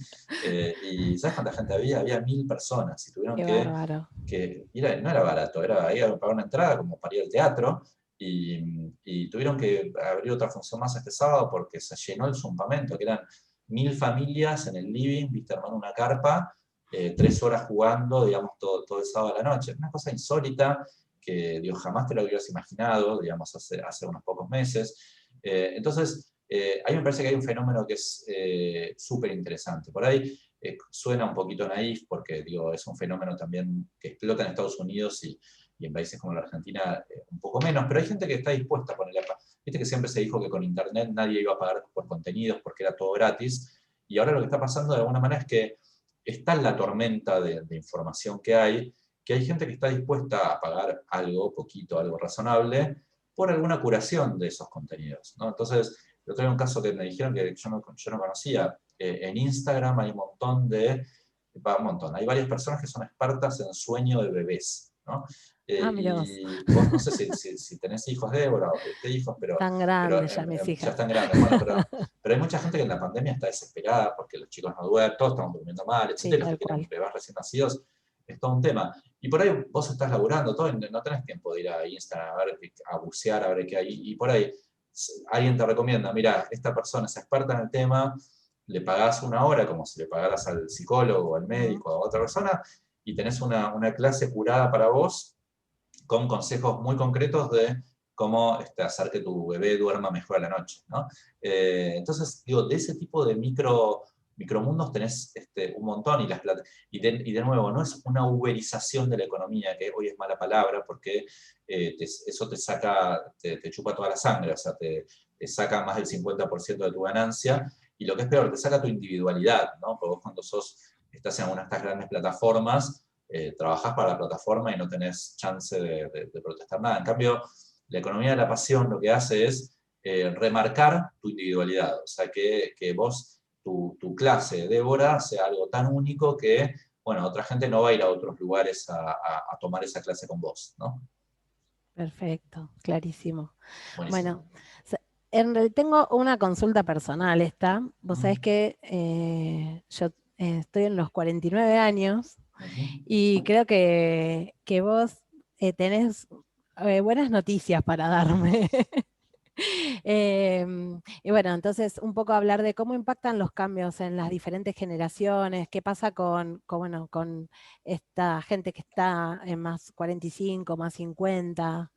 [SPEAKER 2] y ¿sabes cuánta gente había? Había 1000 personas, y tuvieron
[SPEAKER 1] qué bárbaro.
[SPEAKER 2] no era barato, iba a pagar una entrada como para ir al teatro, y tuvieron que abrir otra función más este sábado porque se llenó el zumpamento, que eran 1000 familias en el living, viste, armando una carpa, 3 horas jugando, digamos, todo el sábado a la noche. Una cosa insólita que, Dios, jamás te lo hubieras imaginado, digamos, hace unos pocos meses. Entonces, a mí me parece que hay un fenómeno que es súper interesante. Por ahí suena un poquito naif porque, digo, es un fenómeno también que explota en Estados Unidos, y en países como la Argentina un poco menos, pero hay gente que está dispuesta a ponerle. Viste que siempre se dijo que con Internet nadie iba a pagar por contenidos porque era todo gratis, y ahora lo que está pasando de alguna manera es que está en la tormenta de información que hay gente que está dispuesta a pagar algo, poquito, algo razonable, por alguna curación de esos contenidos, ¿no? Entonces, yo traigo un caso que me dijeron que yo no conocía. En Instagram hay un montón, hay varias personas que son expertas en sueño de bebés, ¿no?
[SPEAKER 1] Ah, mira vos,
[SPEAKER 2] Y vos no sé si tenés hijos, Débora, o tuviste hijos,
[SPEAKER 1] tan
[SPEAKER 2] pero
[SPEAKER 1] grandes ya mis
[SPEAKER 2] ya
[SPEAKER 1] hijas.
[SPEAKER 2] están grandes. Bueno, pero hay mucha gente que en la pandemia está desesperada porque los chicos no duermen, todos estamos durmiendo mal,
[SPEAKER 1] Sí,
[SPEAKER 2] etcétera. Los que
[SPEAKER 1] tal
[SPEAKER 2] tienen
[SPEAKER 1] cual.
[SPEAKER 2] bebés recién nacidos, es todo un tema. Y por ahí vos estás laburando todo, y no tenés tiempo de ir a Instagram a bucear, a ver qué hay. Y por ahí alguien te recomienda, mira, esta persona es experta en el tema, le pagás una hora como si le pagaras al psicólogo, al
[SPEAKER 1] Ujú.
[SPEAKER 2] médico, a otra persona, y tenés una clase curada para vos, con consejos muy concretos de cómo hacer que tu bebé duerma mejor a la noche, ¿no? Entonces, digo, de ese tipo de micromundos tenés un montón, y de nuevo, no es una uberización de la economía, que hoy es mala palabra, porque eso te chupa toda la sangre, o sea, te saca más del 50% de tu ganancia, y lo que es peor, te saca tu individualidad, ¿no? Porque vos cuando estás en una de estas grandes plataformas, trabajás para la plataforma y no tenés chance de protestar nada. En cambio, la economía de la pasión lo que hace es remarcar tu individualidad. O sea, que vos, tu clase, Débora, sea algo tan único que, bueno, otra gente no va a ir a otros lugares a tomar esa clase con vos, ¿no?
[SPEAKER 1] Perfecto, clarísimo.
[SPEAKER 2] Buenísimo.
[SPEAKER 1] Bueno, tengo una consulta personal esta. Vos sabés que yo estoy en los 49 años y creo que vos tenés buenas noticias para darme. Y bueno, entonces un poco hablar de cómo impactan los cambios en las diferentes generaciones, qué pasa bueno, con esta gente que está en más 45, más 50.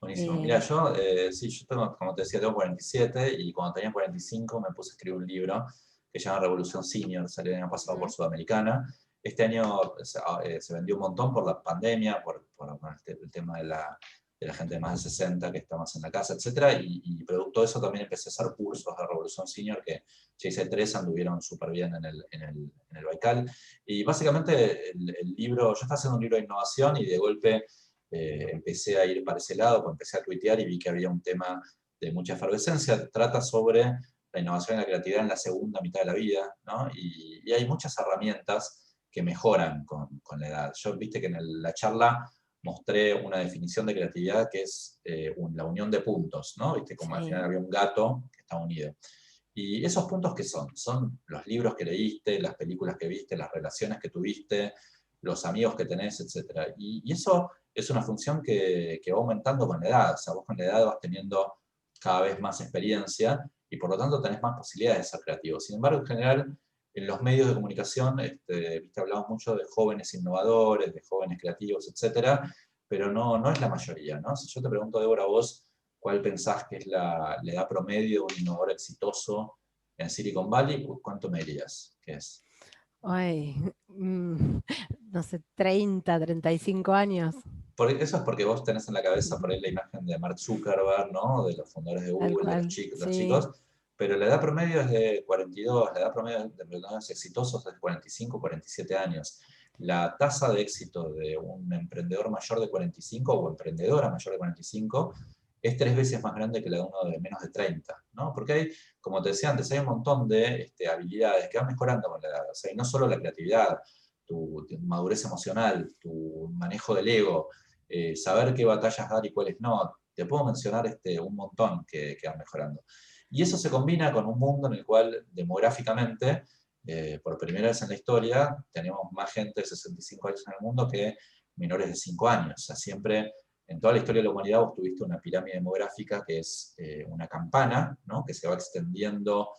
[SPEAKER 2] Buenísimo. Mira,
[SPEAKER 1] eh,
[SPEAKER 2] sí, yo tengo, como te decía, tengo 47 y cuando tenía 45 me puse a escribir un libro que se llama Revolución Senior, salió el año pasado por
[SPEAKER 1] Ujú.
[SPEAKER 2] Sudamericana. Este año se vendió un montón por la pandemia, por el tema de la gente de más de 60 que está más en la casa, etcétera, y producto de eso también empecé a hacer cursos de Revolución Senior que ya hice 3, anduvieron súper bien en el Baikal. Y básicamente el libro, yo estaba haciendo un libro de innovación y de golpe empecé a ir para ese lado, pues empecé a tuitear y vi que había un tema de mucha efervescencia. Trata sobre la innovación y la creatividad en la segunda mitad de la vida, ¿no? Y hay muchas herramientas que mejoran con la edad. Yo, viste que en la charla mostré una definición de creatividad que es la unión de puntos, ¿no? Viste, como al final
[SPEAKER 1] Sí.
[SPEAKER 2] había un gato que está unido. ¿Y esos puntos qué son? Son los libros que leíste, las películas que viste, las relaciones que tuviste, los amigos que tenés, etc. Y eso es una función que va aumentando con la edad. O sea, vos con la edad vas teniendo cada vez más experiencia y por lo tanto tenés más posibilidades de ser creativo. Sin embargo, en general, en los medios de comunicación, viste, hablamos mucho de jóvenes innovadores, de jóvenes creativos, etc. Pero no es la mayoría, ¿no? Si yo te pregunto, Débora, vos, ¿cuál pensás que es la edad promedio de un innovador exitoso en Silicon Valley? ¿Cuánto me dirías que es?
[SPEAKER 1] Ay, no sé, 30, 35 años,
[SPEAKER 2] Eso es porque vos tenés en la cabeza por ahí la imagen de Mark Zuckerberg, ¿no? De los fundadores de
[SPEAKER 1] tal
[SPEAKER 2] Google, de
[SPEAKER 1] cual.
[SPEAKER 2] los chicos,
[SPEAKER 1] Sí,
[SPEAKER 2] pero la edad promedio es de 42, la edad promedio de emprendedores exitosos es de 45, 47 años. La tasa de éxito de un emprendedor mayor de 45 o emprendedora mayor de 45 es 3 veces más grande que la de uno de menos de 30, ¿no? Porque hay, como te decía antes, hay un montón de habilidades que van mejorando con la edad. O sea, y no solo la creatividad, tu madurez emocional, tu manejo del ego, saber qué batallas dar y cuáles no. Te puedo mencionar un montón que van mejorando. Y eso se combina con un mundo en el cual demográficamente, por primera vez en la historia, tenemos más gente de 65 años en el mundo que menores de 5 años. O sea, siempre en toda la historia de la humanidad vos tuviste una pirámide demográfica que es una campana, ¿no? Que se va extendiendo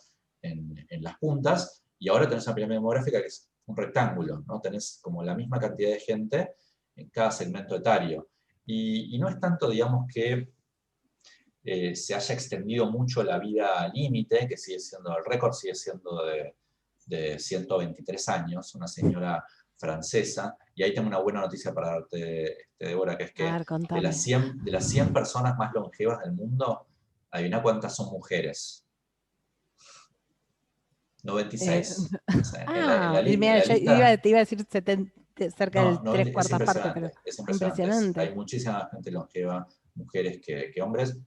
[SPEAKER 2] en las puntas, y ahora tenés una pirámide demográfica que es un rectángulo, ¿no? Tenés como la misma cantidad de gente en cada segmento etario. Y no es tanto, digamos, que se haya extendido mucho la vida límite, que sigue siendo el récord, sigue siendo de 123 años, una señora francesa, y ahí tengo una buena noticia para darte, Débora, que es
[SPEAKER 1] a
[SPEAKER 2] que
[SPEAKER 1] ver, contame.
[SPEAKER 2] de las 100 personas más longevas del mundo, adivina cuántas son mujeres.
[SPEAKER 1] Eh,
[SPEAKER 2] 96. O sea, en
[SPEAKER 1] mira,
[SPEAKER 2] la
[SPEAKER 1] yo
[SPEAKER 2] lista,
[SPEAKER 1] te iba a decir cerca
[SPEAKER 2] no,
[SPEAKER 1] del
[SPEAKER 2] no,
[SPEAKER 1] tres
[SPEAKER 2] es
[SPEAKER 1] cuartas partes, pero
[SPEAKER 2] impresionante, es impresionante. Hay
[SPEAKER 1] impresionante.
[SPEAKER 2] muchísima gente longeva, mujeres que hombres.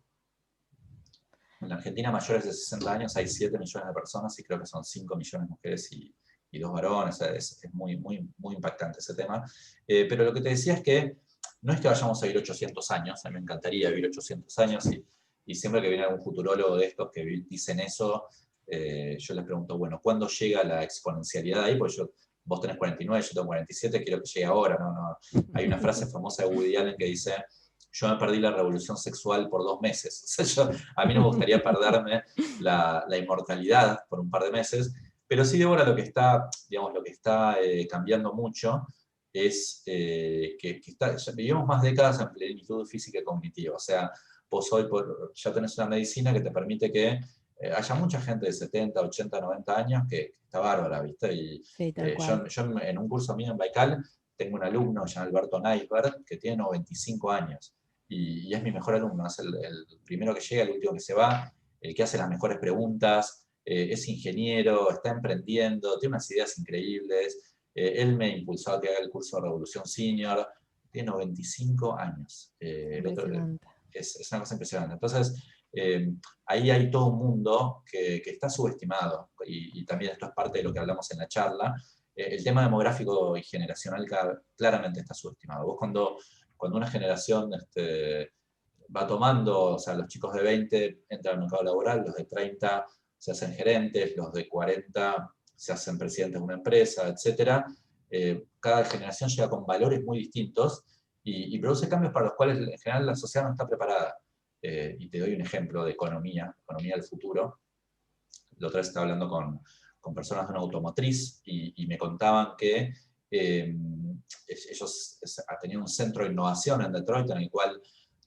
[SPEAKER 2] En la Argentina, mayores de 60 años, hay 7 millones de personas y creo que son 5 millones de mujeres y 2 varones. Es muy impactante ese tema. Pero lo que te decía es que no es que vayamos a vivir 800 años, a mí me encantaría vivir 800 años y siempre que viene algún futurólogo de estos que dicen eso, yo les pregunto, bueno, ¿cuándo llega la exponencialidad ahí? Porque vos tenés 49, yo tengo 47, quiero que llegue ahora. No. Hay una frase famosa de Woody Allen que dice, yo me perdí la revolución sexual por 2 meses. O sea, a mí no me gustaría perderme la inmortalidad por un par de meses, pero sí, Débora, lo que está, digamos, lo que está cambiando mucho es ya vivimos más décadas en plenitud física y cognitiva. O sea, vos hoy ya tenés una medicina que te permite que haya mucha gente de 70, 80, 90 años que está bárbara, ¿viste? Y
[SPEAKER 1] Sí, tal cual.
[SPEAKER 2] yo en un curso mío en Baikal tengo un alumno, llamado Alberto Neisberg, que tiene 95 años y es mi mejor alumno, es el primero que llega, el último que se va, el que hace las mejores preguntas, es ingeniero, está emprendiendo, tiene unas ideas increíbles. Él me impulsó a que haga el curso de Revolución Senior, tiene 95 años.
[SPEAKER 1] Impresionante.
[SPEAKER 2] Es una cosa impresionante. Entonces, Ahí hay todo un mundo que está subestimado, y también esto es parte de lo que hablamos en la charla. El tema demográfico y generacional claramente está subestimado. Vos cuando una generación va tomando, o sea, los chicos de 20 entran al mercado laboral, los de 30 se hacen gerentes, los de 40 se hacen presidentes de una empresa, etc. Cada generación llega con valores muy distintos y produce cambios para los cuales en general la sociedad no está preparada. Y te doy un ejemplo de economía del futuro. La otra vez estaba hablando con personas de una automotriz y me contaban que ellos tenían un centro de innovación en Detroit en el cual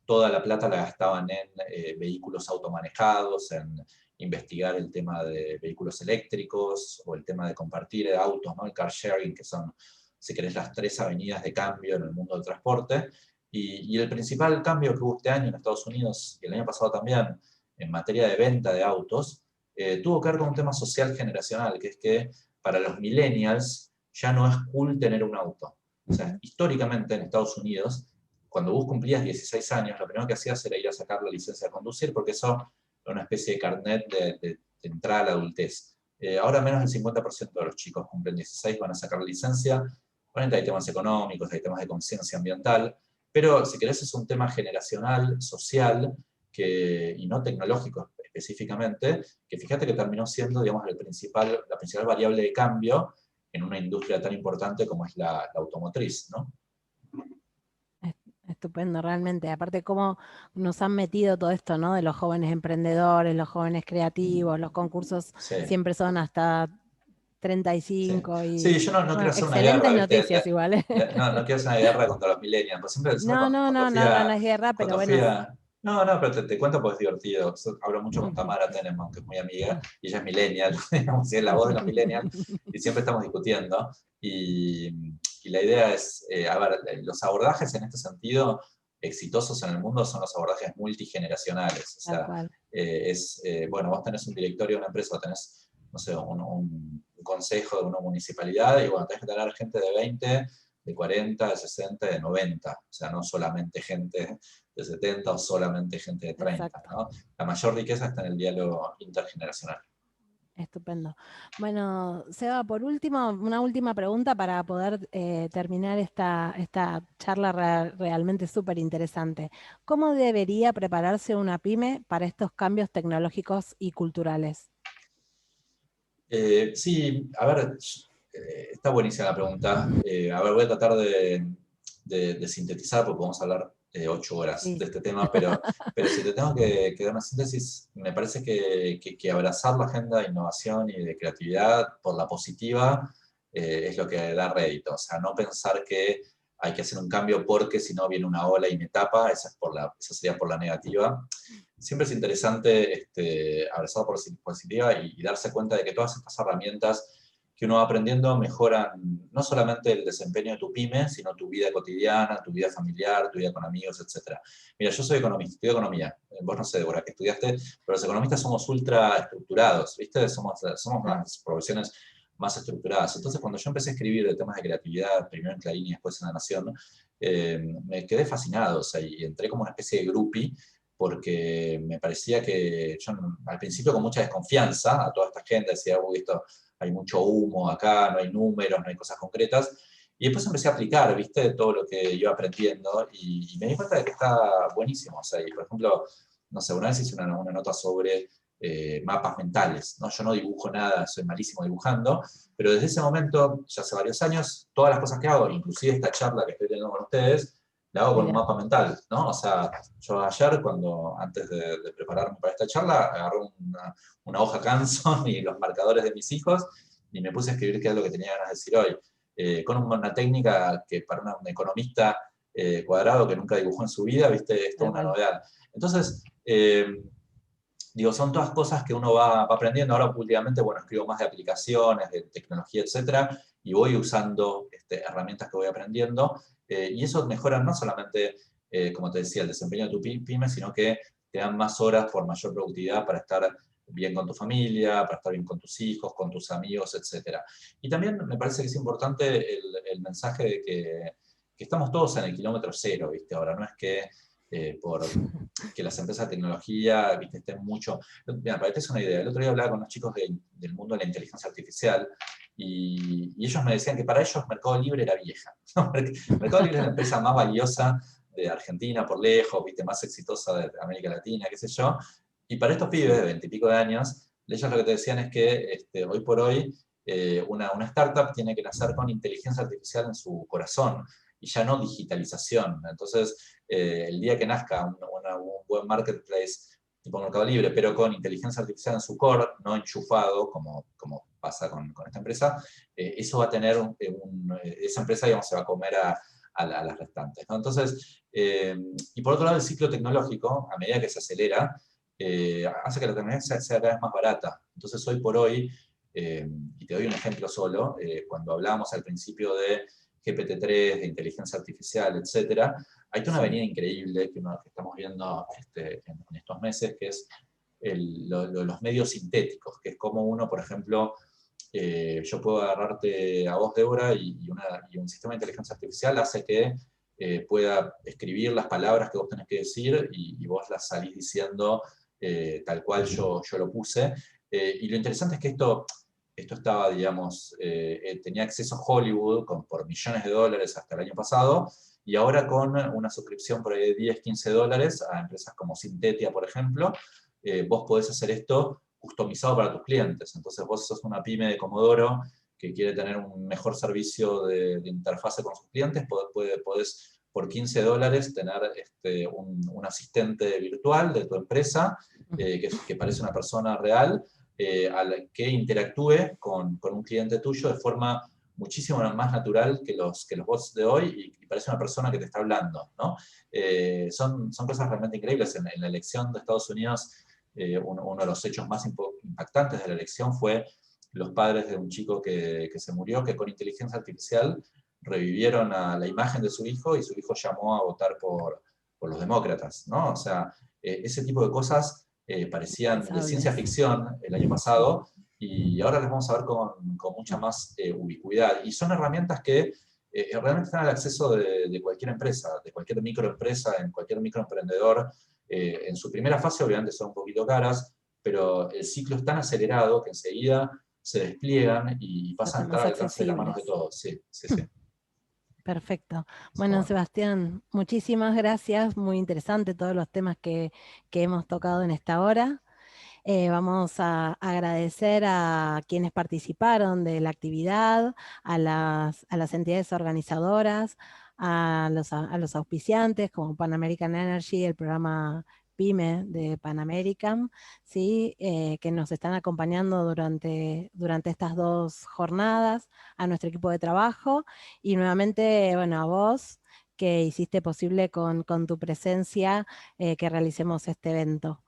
[SPEAKER 2] toda la plata la gastaban en vehículos automanejados, en investigar el tema de vehículos eléctricos o el tema de compartir autos, ¿no? El car sharing, que son, si querés, las 3 avenidas de cambio en el mundo del transporte. Y el principal cambio que hubo este año en Estados Unidos y el año pasado también en materia de venta de autos, tuvo que ver con un tema social generacional, que es que para los millennials ya no es cool tener un auto. O sea, históricamente en Estados Unidos, cuando vos cumplías 16 años, lo primero que hacías era ir a sacar la licencia de conducir, porque eso era una especie de carnet de entrada a la adultez. Ahora menos del 50% de los chicos cumplen 16, van a sacar la licencia. Obviamente hay temas económicos, hay temas de conciencia ambiental, pero si querés es un tema generacional, social, y no tecnológico específicamente, que fíjate que terminó siendo, digamos, la principal variable de cambio en una industria tan importante como es la automotriz, ¿no?
[SPEAKER 1] Estupendo, realmente. Aparte, cómo nos han metido todo esto, ¿no? De los jóvenes emprendedores, los jóvenes creativos, los concursos
[SPEAKER 2] Sí.
[SPEAKER 1] siempre son hasta 35
[SPEAKER 2] sí.
[SPEAKER 1] y...
[SPEAKER 2] Yo no quiero hacer una
[SPEAKER 1] excelentes
[SPEAKER 2] guerra, ¿viste?
[SPEAKER 1] noticias igual, ¿eh?
[SPEAKER 2] No quiero hacer una guerra contra los millennials, pues siempre
[SPEAKER 1] No es guerra, pero bueno.
[SPEAKER 2] No, pero te cuento porque es divertido. Hablo mucho con Tamara Tenenbaum, que es muy amiga, y ella es millennial, digamos, es la voz de los millennials, y siempre estamos discutiendo. Y la idea es, a ver, los abordajes en este sentido exitosos en el mundo son los abordajes multigeneracionales. O sea, bueno, vos tenés un directorio de una empresa, o tenés, no sé, un consejo de una municipalidad, y bueno, tenés que tener gente de 20, de 40, de 60, de 90. O sea, no solamente gente de 70 o solamente gente de 30, ¿no? La mayor riqueza está en el diálogo intergeneracional.
[SPEAKER 1] Estupendo. Bueno, Seba, por último, una última pregunta para poder terminar esta charla realmente súper interesante. ¿Cómo debería prepararse una pyme para estos cambios tecnológicos y culturales?
[SPEAKER 2] Sí, a ver, está buenísima la pregunta. A ver, voy a tratar de sintetizar, porque podemos hablar 8 horas de este tema, pero si te tengo que dar una síntesis, me parece que abrazar la agenda de innovación y de creatividad por la positiva es lo que da rédito. O sea, no pensar que hay que hacer un cambio porque si no viene una ola y me tapa, esa sería por la negativa. Siempre es interesante abrazar por la positiva y darse cuenta de que todas estas herramientas que uno va aprendiendo mejoran no solamente el desempeño de tu pyme, sino tu vida cotidiana, tu vida familiar, tu vida con amigos, etc. Mira, yo soy economista, estudio economía. Vos no sé, Débora, qué estudiaste, pero los economistas somos ultra estructurados, ¿viste? Somos las profesiones más estructuradas. Entonces, cuando yo empecé a escribir de temas de creatividad, primero en Clarín y después en La Nación, me quedé fascinado, o sea, y entré como una especie de groupie, porque me parecía que yo al principio con mucha desconfianza a toda esta gente decía, uy, esto hay mucho humo acá, no hay números, no hay cosas concretas, y después empecé a aplicar, ¿viste? Todo lo que iba aprendiendo, y me di cuenta de que está buenísimo. O sea, y por ejemplo, no sé, una vez hice una nota sobre mapas mentales, ¿no? Yo no dibujo nada, soy malísimo dibujando, pero desde ese momento, ya hace varios años, todas las cosas que hago, inclusive esta charla que estoy teniendo con ustedes, la hago con un mapa mental, ¿no? O sea, yo ayer, antes de prepararme para esta charla, agarré una hoja Canson y los marcadores de mis hijos y me puse a escribir qué es lo que tenía ganas de decir hoy. Con una técnica que para un economista cuadrado que nunca dibujó en su vida, ¿viste? Es toda una novedad. Entonces, digo, son todas cosas que uno va aprendiendo. Ahora últimamente, bueno, escribo más de aplicaciones, de tecnología, etcétera, y voy usando herramientas que voy aprendiendo, y eso mejora no solamente, como te decía, el desempeño de tu pyme, sino que te dan más horas por mayor productividad para estar bien con tu familia, para estar bien con tus hijos, con tus amigos, etcétera. Y también me parece que es importante el mensaje de que estamos todos en el kilómetro cero, ¿viste? Ahora, no es que por que las empresas de tecnología, ¿viste?, estén mucho... Mira, para que te des una idea, el otro día hablaba con unos chicos del mundo de la inteligencia artificial, y ellos me decían que para ellos Mercado Libre era vieja. Mercado Libre es la empresa más valiosa de Argentina por lejos, ¿viste?, más exitosa de América Latina, qué sé yo, y para estos pibes de 20 y pico de años, ellos lo que te decían es que hoy por hoy una startup tiene que nacer con inteligencia artificial en su corazón, y ya no digitalización. Entonces, el día que nazca un buen marketplace tipo Mercado Libre, pero con inteligencia artificial en su core, no enchufado, como pasa con esta empresa, eso va a tener esa empresa, digamos, se va a comer a las restantes, ¿no? Entonces, y por otro lado, el ciclo tecnológico, a medida que se acelera, hace que la tecnología sea cada vez más barata. Entonces, hoy por hoy, y te doy un ejemplo solo, cuando hablábamos al principio de GPT-3, de inteligencia artificial, etcétera, hay toda una avenida increíble que estamos viendo en estos meses, que es los medios sintéticos, que es como uno, por ejemplo, yo puedo agarrarte a vos, Débora, y un sistema de inteligencia artificial hace que pueda escribir las palabras que vos tenés que decir y vos las salís diciendo tal cual yo lo puse. Y lo interesante es que esto estaba, digamos, tenía acceso a Hollywood por millones de dólares hasta el año pasado, y ahora con una suscripción por ahí de 10, 15 dólares a empresas como Synthetia, por ejemplo, vos podés hacer esto customizado para tus clientes. Entonces vos sos una pyme de Comodoro que quiere tener un mejor servicio de interfase con sus clientes, podés por 15 dólares tener un asistente virtual de tu empresa, que parece una persona real, que interactúe con un cliente tuyo de forma muchísimo más natural que los bots de hoy, y parece una persona que te está hablando, ¿no? Son cosas realmente increíbles. En la elección de Estados Unidos, uno de los hechos más impactantes de la elección fue los padres de un chico que se murió, que con inteligencia artificial revivieron a la imagen de su hijo, y su hijo llamó a votar por los demócratas, ¿no? O sea, ese tipo de cosas parecían de ciencia ficción el año pasado, y ahora las vamos a ver con mucha más ubicuidad. Y son herramientas que realmente están al acceso de cualquier empresa, de cualquier microempresa, en cualquier microemprendedor. En su primera fase obviamente son un poquito caras, pero el ciclo es tan acelerado que enseguida se despliegan y pasan a estar al alcance de las manos de todos. Sí, sí, sí.
[SPEAKER 1] Perfecto. Bueno, Sebastián, muchísimas gracias. Muy interesante todos los temas que hemos tocado en esta hora. Vamos a agradecer a quienes participaron de la actividad, a las entidades organizadoras, a los auspiciantes como Pan American Energy, el programa PYME de Pan American, ¿sí? Que nos están acompañando durante estas 2 jornadas, a nuestro equipo de trabajo, y nuevamente, bueno, a vos, que hiciste posible con tu presencia que realicemos este evento.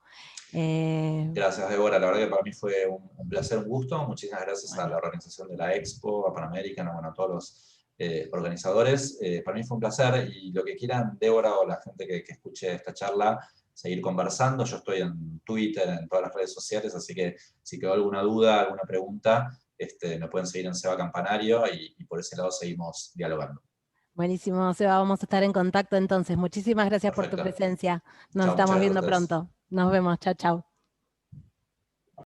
[SPEAKER 2] Gracias, Débora. La verdad que para mí fue un placer, un gusto. Muchísimas gracias a la organización de la Expo, a Pan American, bueno, a todos los organizadores. Para mí fue un placer, y lo que quieran, Débora o la gente que escuche esta charla, seguir conversando. Yo estoy en Twitter, en todas las redes sociales, así que si quedó alguna duda, alguna pregunta, me pueden seguir en Seba Campanario, y por ese lado seguimos dialogando.
[SPEAKER 1] Buenísimo, Seba, vamos a estar en contacto entonces. Muchísimas gracias por tu
[SPEAKER 2] Perfecto.
[SPEAKER 1] presencia. Nos
[SPEAKER 2] Chao, muchas
[SPEAKER 1] estamos
[SPEAKER 2] gracias a
[SPEAKER 1] viendo
[SPEAKER 2] ustedes.
[SPEAKER 1] pronto. Nos vemos, chao, chao.